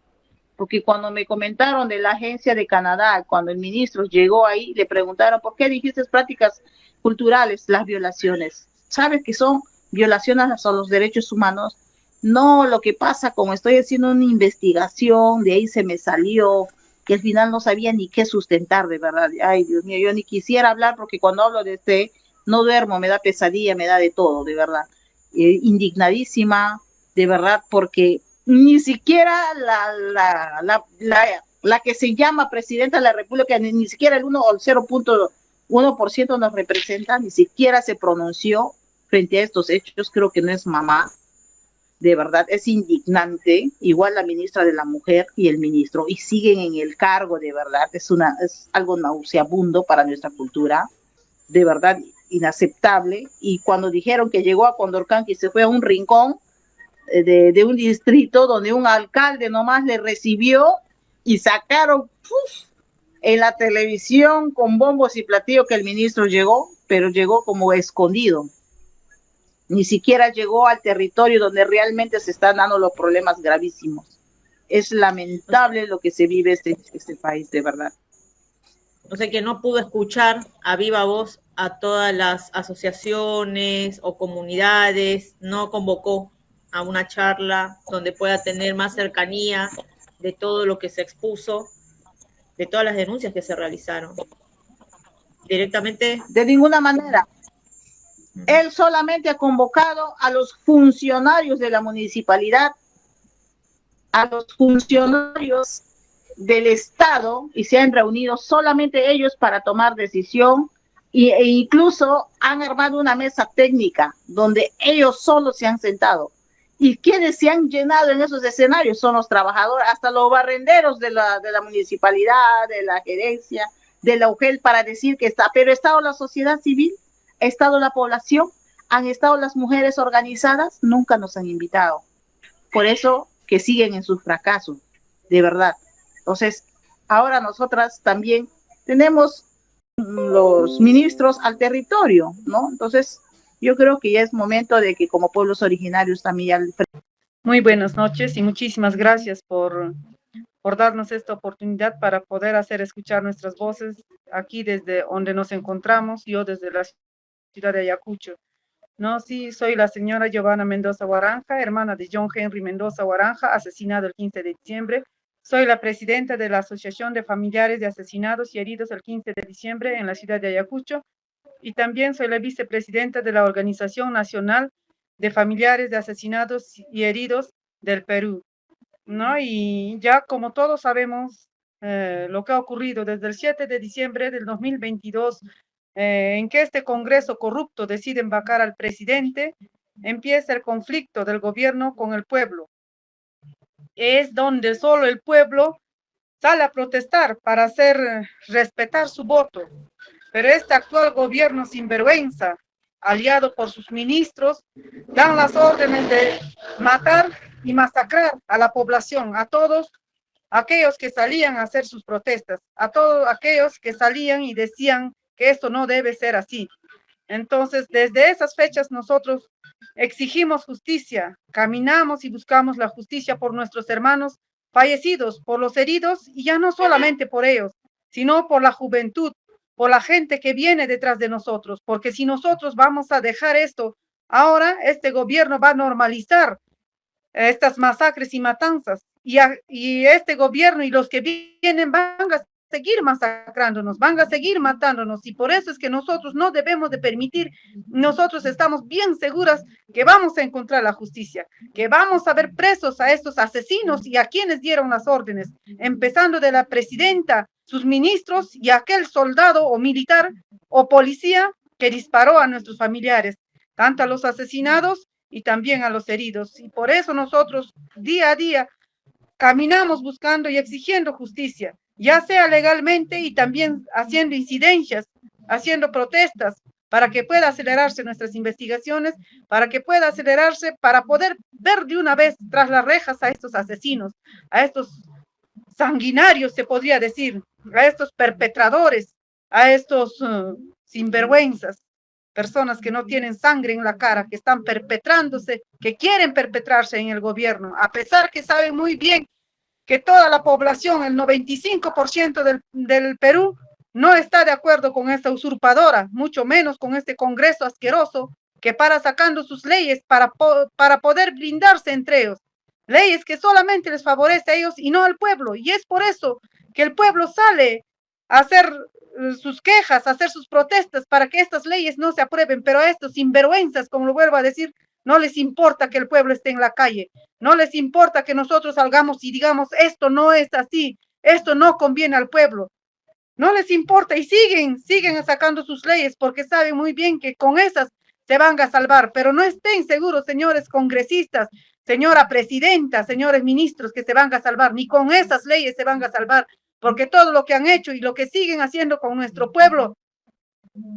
Porque cuando me comentaron de la agencia de Canadá, cuando el ministro llegó ahí, le preguntaron, ¿por qué dijiste prácticas culturales? Las violaciones. ¿Sabes que son violaciones a los derechos humanos? No, lo que pasa, como estoy haciendo una investigación, de ahí se me salió, que al final no sabía ni qué sustentar, de verdad. Ay, Dios mío, yo ni quisiera hablar porque cuando hablo de no duermo, me da pesadilla, me da de todo, de verdad. indignadísima, de verdad, porque ni siquiera la que se llama presidenta de la República, ni siquiera el 1 o el 0.1% nos representa, ni siquiera se pronunció frente a estos hechos. Creo que no es mamá, de verdad, es indignante. Igual la ministra de la Mujer y el ministro, y siguen en el cargo, de verdad, es algo nauseabundo para nuestra cultura, de verdad, inaceptable. Y cuando dijeron que llegó a Condorcanqui y se fue a un rincón de un distrito donde un alcalde nomás le recibió, y sacaron en la televisión con bombos y platillos que el ministro llegó, pero llegó como escondido. Ni siquiera llegó al territorio donde realmente se están dando los problemas gravísimos. Es lamentable lo que se vive este país, de verdad. O sea que no pudo escuchar a viva voz a todas las asociaciones o comunidades, no convocó a una charla donde pueda tener más cercanía de todo lo que se expuso, de todas las denuncias que se realizaron. Directamente. De ninguna manera. Él solamente ha convocado a los funcionarios de la municipalidad, a los funcionarios del Estado, y se han reunido solamente ellos para tomar decisión, e incluso han armado una mesa técnica donde ellos solos se han sentado. Y quienes se han llenado en esos escenarios son los trabajadores, hasta los barrenderos de la municipalidad, de la gerencia, de la UGEL, para decir que está. Pero ha estado la sociedad civil, ha estado la población, han estado las mujeres organizadas, nunca nos han invitado. Por eso que siguen en sus fracasos, de verdad. Entonces, ahora nosotras también tenemos los ministros al territorio, ¿no? Entonces, yo creo que ya es momento de que como pueblos originarios también ya... Muy buenas noches y muchísimas gracias por darnos esta oportunidad para poder hacer escuchar nuestras voces aquí desde donde nos encontramos, yo desde la ciudad de Ayacucho. No, sí, soy la señora Giovanna Mendoza Guaranja, hermana de John Henry Mendoza Guaranja, asesinado el 15 de diciembre. Soy la presidenta de la Asociación de Familiares de Asesinados y Heridos el 15 de diciembre en la ciudad de Ayacucho. Y también soy la vicepresidenta de la Organización Nacional de Familiares de Asesinados y Heridos del Perú, ¿no? Y ya como todos sabemos lo que ha ocurrido desde el 7 de diciembre del 2022, en que este Congreso corrupto decide vacar al presidente, empieza el conflicto del gobierno con el pueblo. Es donde solo el pueblo sale a protestar para hacer respetar su voto. Pero este actual gobierno sinvergüenza, aliado por sus ministros, dan las órdenes de matar y masacrar a la población, a todos aquellos que salían a hacer sus protestas, a todos aquellos que salían y decían que esto no debe ser así. Entonces, desde esas fechas nosotros exigimos justicia, caminamos y buscamos la justicia por nuestros hermanos fallecidos, por los heridos, y ya no solamente por ellos, sino por la juventud, por la gente que viene detrás de nosotros, porque si nosotros vamos a dejar esto, ahora este gobierno va a normalizar estas masacres y matanzas, y este gobierno y los que vienen van a seguir masacrándonos, van a seguir matándonos, y por eso es que nosotros no debemos de permitir. Nosotros estamos bien seguras que vamos a encontrar la justicia, que vamos a ver presos a estos asesinos y a quienes dieron las órdenes, empezando de la presidenta, sus ministros y aquel soldado o militar o policía que disparó a nuestros familiares, tanto a los asesinados y también a los heridos. Y por eso nosotros día a día caminamos buscando y exigiendo justicia, ya sea legalmente y también haciendo incidencias, haciendo protestas, para que pueda acelerarse nuestras investigaciones, para que pueda acelerarse, para poder ver de una vez tras las rejas a estos asesinos, a estos sanguinarios, se podría decir, a estos perpetradores, a estos sinvergüenzas, personas que no tienen sangre en la cara, que están perpetrándose, que quieren perpetrarse en el gobierno, a pesar que saben muy bien que toda la población, el 95% del Perú, no está de acuerdo con esta usurpadora, mucho menos con este Congreso asqueroso que para sacando sus leyes para poder blindarse entre ellos. Leyes que solamente les favorece a ellos y no al pueblo. Y es por eso que el pueblo sale a hacer sus quejas, a hacer sus protestas para que estas leyes no se aprueben. Pero a estos sinvergüenzas, como lo vuelvo a decir, No les importa que el pueblo esté en la calle. No les importa que nosotros salgamos y digamos, esto no es así, esto no conviene al pueblo. No les importa y siguen sacando sus leyes porque saben muy bien que con esas se van a salvar, pero no estén seguros, señores congresistas, señora presidenta, señores ministros, que se van a salvar, ni con esas leyes se van a salvar, porque todo lo que han hecho y lo que siguen haciendo con nuestro pueblo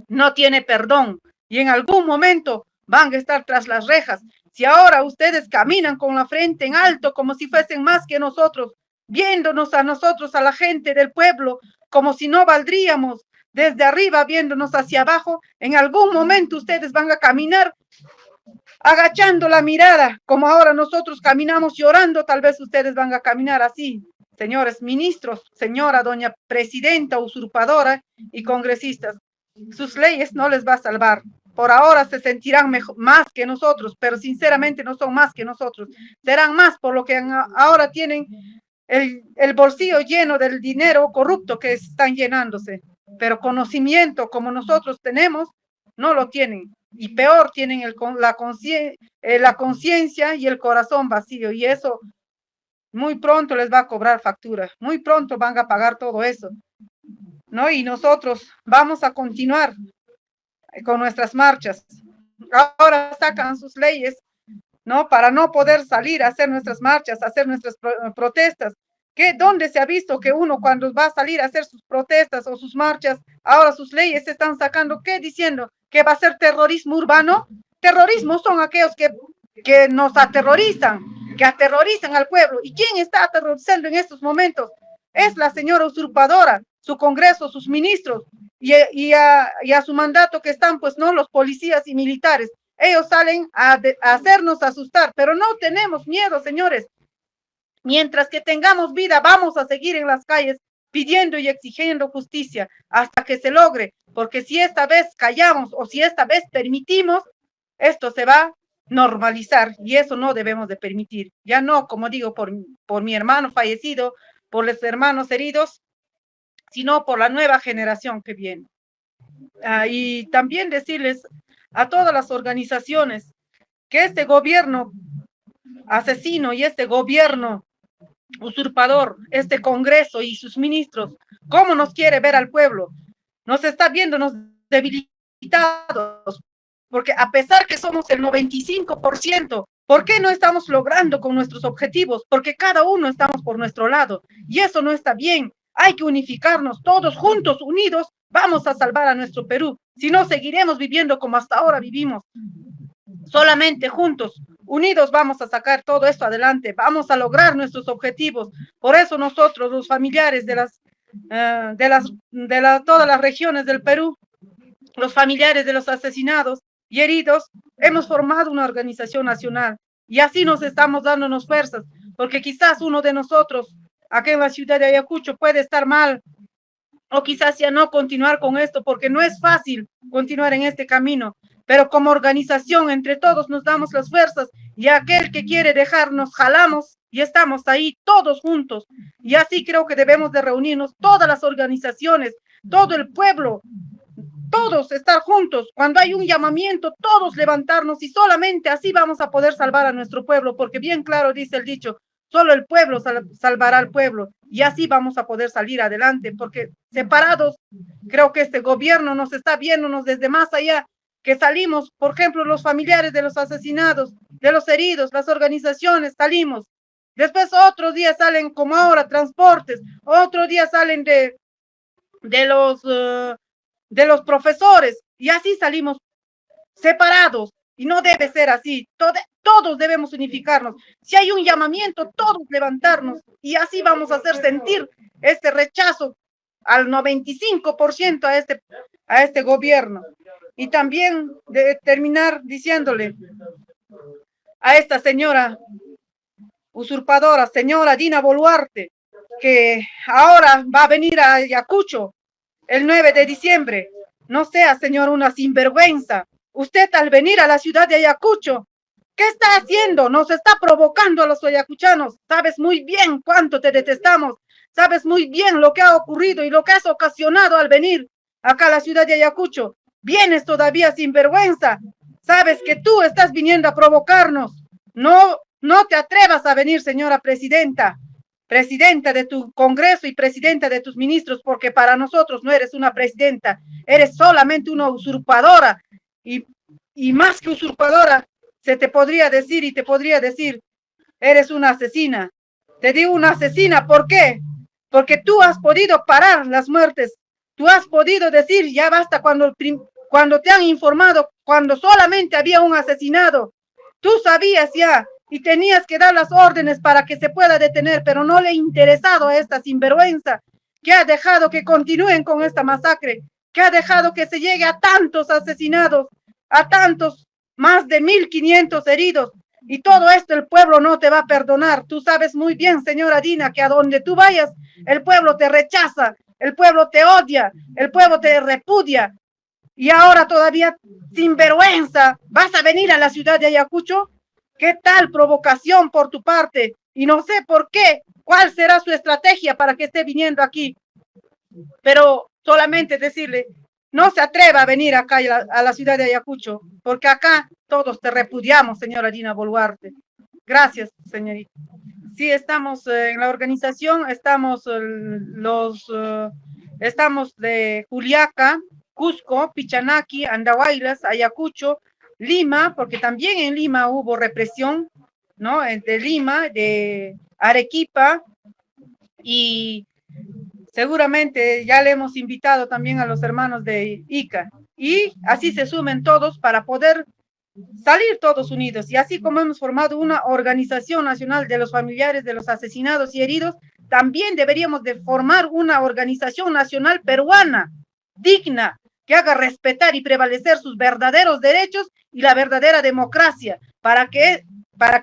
no tiene perdón y en algún momento van a estar tras las rejas. Si ahora ustedes caminan con la frente en alto como si fuesen más que nosotros, viéndonos a nosotros, a la gente del pueblo, como si no valdríamos, desde arriba viéndonos hacia abajo, en algún momento ustedes van a caminar agachando la mirada, como ahora nosotros caminamos llorando, tal vez ustedes van a caminar así. Señores ministros, señora doña presidenta usurpadora y congresistas, sus leyes no les va a salvar. Por ahora se sentirán mejor, más que nosotros, pero sinceramente no son más que nosotros. Serán más por lo que ahora tienen el bolsillo lleno del dinero corrupto que están llenándose. Pero conocimiento como nosotros tenemos, no lo tienen. Y peor, tienen la conciencia y el corazón vacío. Y eso muy pronto les va a cobrar factura. Muy pronto van a pagar todo eso, ¿no? Y nosotros vamos a continuar con nuestras marchas. Ahora sacan sus leyes, ¿no? Para no poder salir a hacer nuestras marchas, a hacer nuestras protestas. ¿Dónde se ha visto que uno cuando va a salir a hacer sus protestas o sus marchas, ahora sus leyes se están sacando? ¿Qué? Diciendo que va a ser terrorismo urbano. Terrorismo son aquellos que nos aterrorizan, que aterrorizan al pueblo. ¿Y quién está aterrorizando en estos momentos? Es la señora usurpadora, su Congreso, sus ministros y a su mandato que están, pues, no, los policías y militares. Ellos salen a hacernos asustar, pero no tenemos miedo, señores. Mientras que tengamos vida, vamos a seguir en las calles pidiendo y exigiendo justicia hasta que se logre, porque si esta vez callamos o si esta vez permitimos, esto se va a normalizar y eso no debemos de permitir. Ya no, como digo, por mi hermano fallecido, por los hermanos heridos, sino por la nueva generación que viene. Y también decirles a todas las organizaciones que este gobierno asesino y este gobierno usurpador, este Congreso y sus ministros, ¿cómo nos quiere ver al pueblo? Nos está viéndonos debilitados, porque a pesar que somos el 95%, ¿por qué no estamos logrando con nuestros objetivos? Porque cada uno estamos por nuestro lado y eso no está bien. Hay que unificarnos todos juntos, unidos, vamos a salvar a nuestro Perú. Si no, seguiremos viviendo como hasta ahora vivimos. Solamente juntos, unidos, vamos a sacar todo esto adelante, vamos a lograr nuestros objetivos. Por eso nosotros, los familiares de todas las regiones del Perú, los familiares de los asesinados y heridos, hemos formado una organización nacional y así nos estamos dándonos fuerzas, porque quizás uno de nosotros, acá en la ciudad de Ayacucho, puede estar mal, o quizás ya no continuar con esto, porque no es fácil continuar en este camino, pero como organización, entre todos nos damos las fuerzas, y aquel que quiere dejarnos, jalamos, y estamos ahí todos juntos, y así creo que debemos de reunirnos todas las organizaciones, todo el pueblo, todos estar juntos, cuando hay un llamamiento, todos levantarnos, y solamente así vamos a poder salvar a nuestro pueblo, porque bien claro dice el dicho, solo el pueblo salvará al pueblo y así vamos a poder salir adelante, porque separados, creo que este gobierno nos está viéndonos desde más allá, que salimos, por ejemplo, los familiares de los asesinados, de los heridos, las organizaciones, salimos. Después otros días salen como ahora transportes, otro día salen de los profesores y así salimos separados. Y no debe ser así, todos debemos unificarnos. Si hay un llamamiento, todos levantarnos y así vamos a hacer sentir este rechazo al 95% a este gobierno. Y también de terminar diciéndole a esta señora usurpadora, señora Dina Boluarte, que ahora va a venir a Ayacucho el 9 de diciembre. No sea, señor, una sinvergüenza. Usted al venir a la ciudad de Ayacucho, ¿qué está haciendo? Nos está provocando a los ayacuchanos. Sabes muy bien cuánto te detestamos. Sabes muy bien lo que ha ocurrido y lo que has ocasionado al venir acá a la ciudad de Ayacucho. Vienes todavía sin vergüenza sabes que tú estás viniendo a provocarnos. No, no te atrevas a venir, señora presidenta de tu Congreso y presidenta de tus ministros, porque para nosotros no eres una presidenta, eres solamente una usurpadora, y más que usurpadora, se te podría decir y te podría decir, eres una asesina. Te digo una asesina, ¿por qué? Porque tú has podido parar las muertes, tú has podido decir, ya basta, cuando te han informado, cuando solamente había un asesinado, tú sabías ya, y tenías que dar las órdenes para que se pueda detener, pero no le ha interesado a esta sinvergüenza que ha dejado que continúen con esta masacre, que ha dejado que se llegue a tantos asesinados, a tantos, más de 1.500 heridos, y todo esto el pueblo no te va a perdonar. Tú sabes muy bien, señora Dina, que a donde tú vayas, el pueblo te rechaza, el pueblo te odia, el pueblo te repudia, y ahora todavía sin vergüenza vas a venir a la ciudad de Ayacucho. ¿Qué tal provocación por tu parte? Y no sé por qué, cuál será su estrategia para que esté viniendo aquí. Pero solamente decirle, no se atreva a venir acá a la ciudad de Ayacucho, porque acá todos te repudiamos, señora Dina Boluarte. Gracias, señorita. Sí, estamos en la organización, estamos estamos de Juliaca, Cusco, Pichanaki, Andahuaylas, Ayacucho, Lima, porque también en Lima hubo represión, ¿no? De Lima, de Arequipa, y seguramente ya le hemos invitado también a los hermanos de Ica, y así se sumen todos para poder salir todos unidos. Y así como hemos formado una organización nacional de los familiares de los asesinados y heridos, también deberíamos de formar una organización nacional peruana, digna, que haga respetar y prevalecer sus verdaderos derechos y la verdadera democracia, para que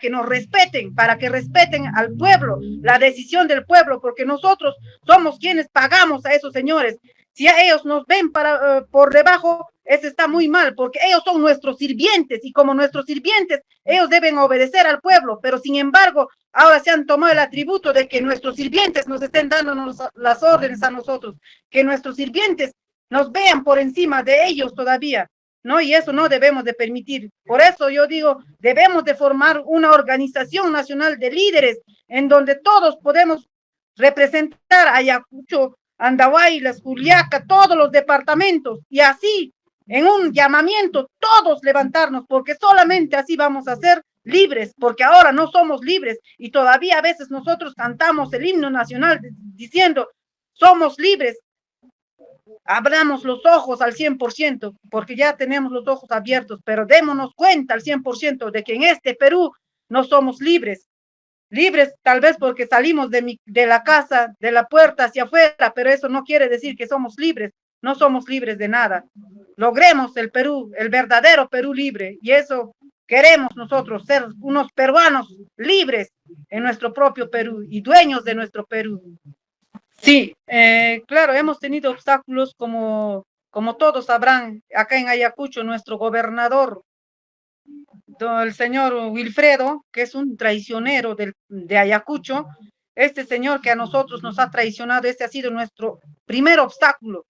nos respeten, para que respeten al pueblo, la decisión del pueblo, porque nosotros somos quienes pagamos a esos señores. Si a ellos nos ven por debajo, eso está muy mal, porque ellos son nuestros sirvientes, y como nuestros sirvientes, ellos deben obedecer al pueblo, pero sin embargo, ahora se han tomado el atributo de que nuestros sirvientes nos estén dando las órdenes a nosotros, que nuestros sirvientes nos vean por encima de ellos todavía, ¿no? Y eso no debemos de permitir. Por eso yo digo, debemos de formar una organización nacional de líderes en donde todos podemos representar a Ayacucho, Andahuaylas, Juliaca, todos los departamentos, y así, en un llamamiento, todos levantarnos, porque solamente así vamos a ser libres, porque ahora no somos libres, y todavía a veces nosotros cantamos el himno nacional diciendo, somos libres. Abramos los ojos al 100%, porque ya tenemos los ojos abiertos, pero démonos cuenta al 100% de que en este Perú no somos libres. Libres tal vez porque salimos de la casa, de la puerta hacia afuera, pero eso no quiere decir que somos libres. No somos libres de nada. Logremos el Perú, el verdadero Perú libre, y eso queremos nosotros, ser unos peruanos libres en nuestro propio Perú y dueños de nuestro Perú. Sí, claro, hemos tenido obstáculos como todos sabrán. Acá en Ayacucho, nuestro gobernador, el señor Wilfredo, que es un traicionero de Ayacucho, este señor que a nosotros nos ha traicionado, este ha sido nuestro primer obstáculo,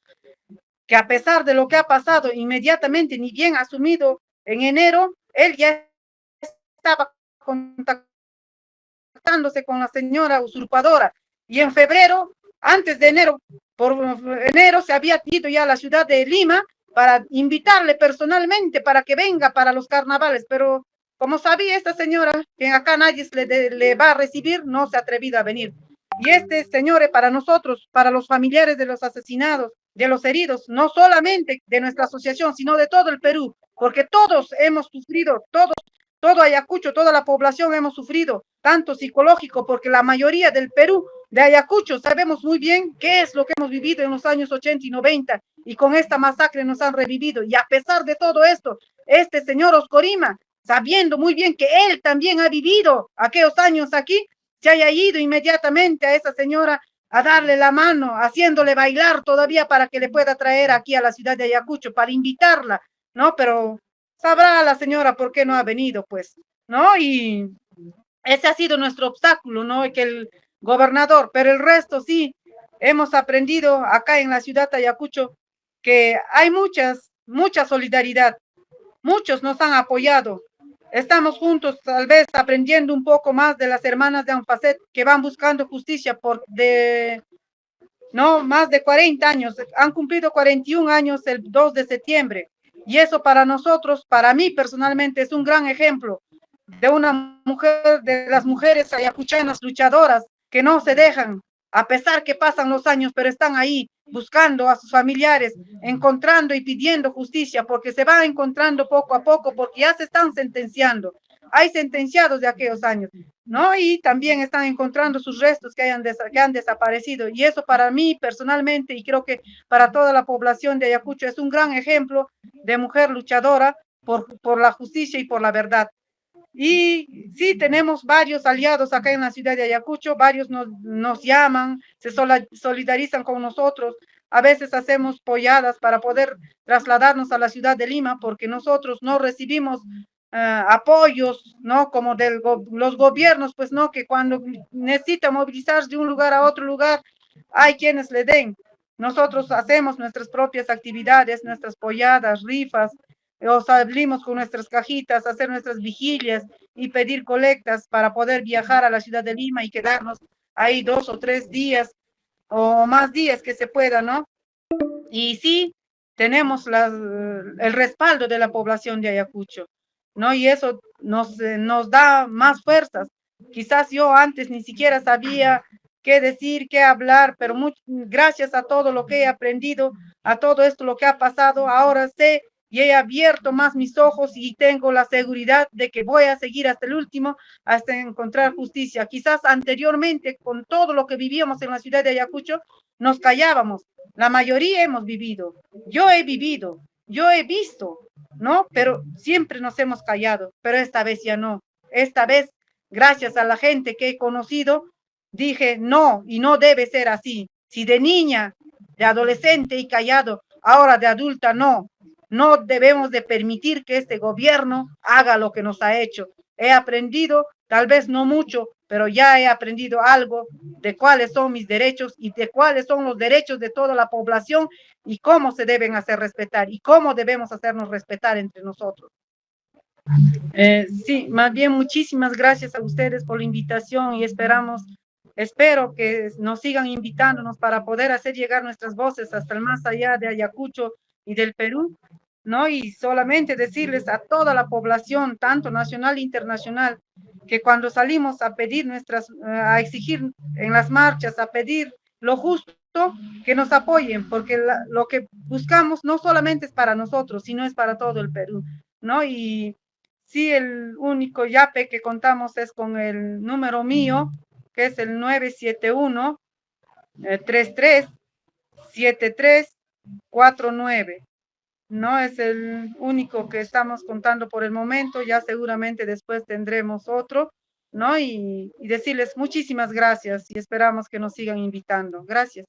que a pesar de lo que ha pasado, inmediatamente, ni bien asumido en enero, él ya estaba contactándose con la señora usurpadora, y en febrero, antes de enero, por enero se había ido ya a la ciudad de Lima para invitarle personalmente para que venga para los carnavales, pero como sabía esta señora que acá nadie le va a recibir, no se ha atrevido a venir. Y este señor, para nosotros, para los familiares de los asesinados, de los heridos, no solamente de nuestra asociación, sino de todo el Perú, porque todos hemos sufrido, todo Ayacucho, toda la población hemos sufrido, tanto psicológico, porque la mayoría del Perú, de Ayacucho, sabemos muy bien qué es lo que hemos vivido en los años 80 y 90, y con esta masacre nos han revivido. Y a pesar de todo esto, este señor Oscorima, sabiendo muy bien que él también ha vivido aquellos años aquí, se haya ido inmediatamente a esa señora a darle la mano, haciéndole bailar todavía para que le pueda traer aquí a la ciudad de Ayacucho, para invitarla, ¿no? Pero sabrá la señora por qué no ha venido, pues, ¿no? Y ese ha sido nuestro obstáculo, ¿no? Que el gobernador, pero el resto sí, hemos aprendido acá en la ciudad de Ayacucho que hay mucha solidaridad. muchos nos han apoyado. Estamos juntos, tal vez aprendiendo un poco más de las hermanas de Anfacet que van buscando justicia más de 40 años. Han cumplido 41 años el 2 de septiembre. Y eso para nosotros, para mí personalmente, es un gran ejemplo de una mujer, de las mujeres ayacuchanas luchadoras que no se dejan, a pesar que pasan los años, pero están ahí buscando a sus familiares, encontrando y pidiendo justicia, porque se va encontrando poco a poco, porque ya se están sentenciando. Hay sentenciados de aquellos años, ¿no? Y también están encontrando sus restos que han desaparecido. Y eso para mí personalmente, y creo que para toda la población de Ayacucho, es un gran ejemplo de mujer luchadora por la justicia y por la verdad. Y sí, tenemos varios aliados acá en la ciudad de Ayacucho, varios nos llaman, se solidarizan con nosotros. A veces hacemos polladas para poder trasladarnos a la ciudad de Lima, porque nosotros no recibimos apoyos, ¿no? Como de los gobiernos, pues, ¿no? Que cuando necesita movilizarse de un lugar a otro lugar, hay quienes le den. Nosotros hacemos nuestras propias actividades, nuestras polladas, rifas, o salimos con nuestras cajitas, hacer nuestras vigilias y pedir colectas para poder viajar a la ciudad de Lima y quedarnos ahí 2 o 3 días o más días que se pueda, ¿no? Y sí, tenemos el respaldo de la población de Ayacucho, ¿no? Y eso nos da más fuerzas. Quizás yo antes ni siquiera sabía qué decir, qué hablar, pero gracias a todo lo que he aprendido, a todo esto lo que ha pasado, ahora sé y he abierto más mis ojos y tengo la seguridad de que voy a seguir hasta el último, hasta encontrar justicia. Quizás anteriormente, con todo lo que vivíamos en la ciudad de Ayacucho, nos callábamos. La mayoría hemos vivido. Yo he vivido, yo he visto, ¿no? Pero siempre nos hemos callado, pero esta vez ya no. Esta vez, gracias a la gente que he conocido, dije no, y no debe ser así. Si de niña, de adolescente y callado, ahora de adulta no. No debemos de permitir que este gobierno haga lo que nos ha hecho. He aprendido, tal vez no mucho, pero ya he aprendido algo de cuáles son mis derechos y de cuáles son los derechos de toda la población y cómo se deben hacer respetar y cómo debemos hacernos respetar entre nosotros. Sí, más bien muchísimas gracias a ustedes por la invitación y espero que nos sigan invitándonos para poder hacer llegar nuestras voces hasta el más allá de Ayacucho y del Perú, ¿no? Y solamente decirles a toda la población, tanto nacional e internacional, que cuando salimos a pedir a exigir en las marchas, a pedir lo justo, que nos apoyen, porque lo que buscamos no solamente es para nosotros, sino es para todo el Perú, ¿no? Y sí, el único yape que contamos es con el número mío, que es el 971 337349. No es el único que estamos contando por el momento, ya seguramente después tendremos otro, ¿no? Y decirles muchísimas gracias y esperamos que nos sigan invitando. Gracias.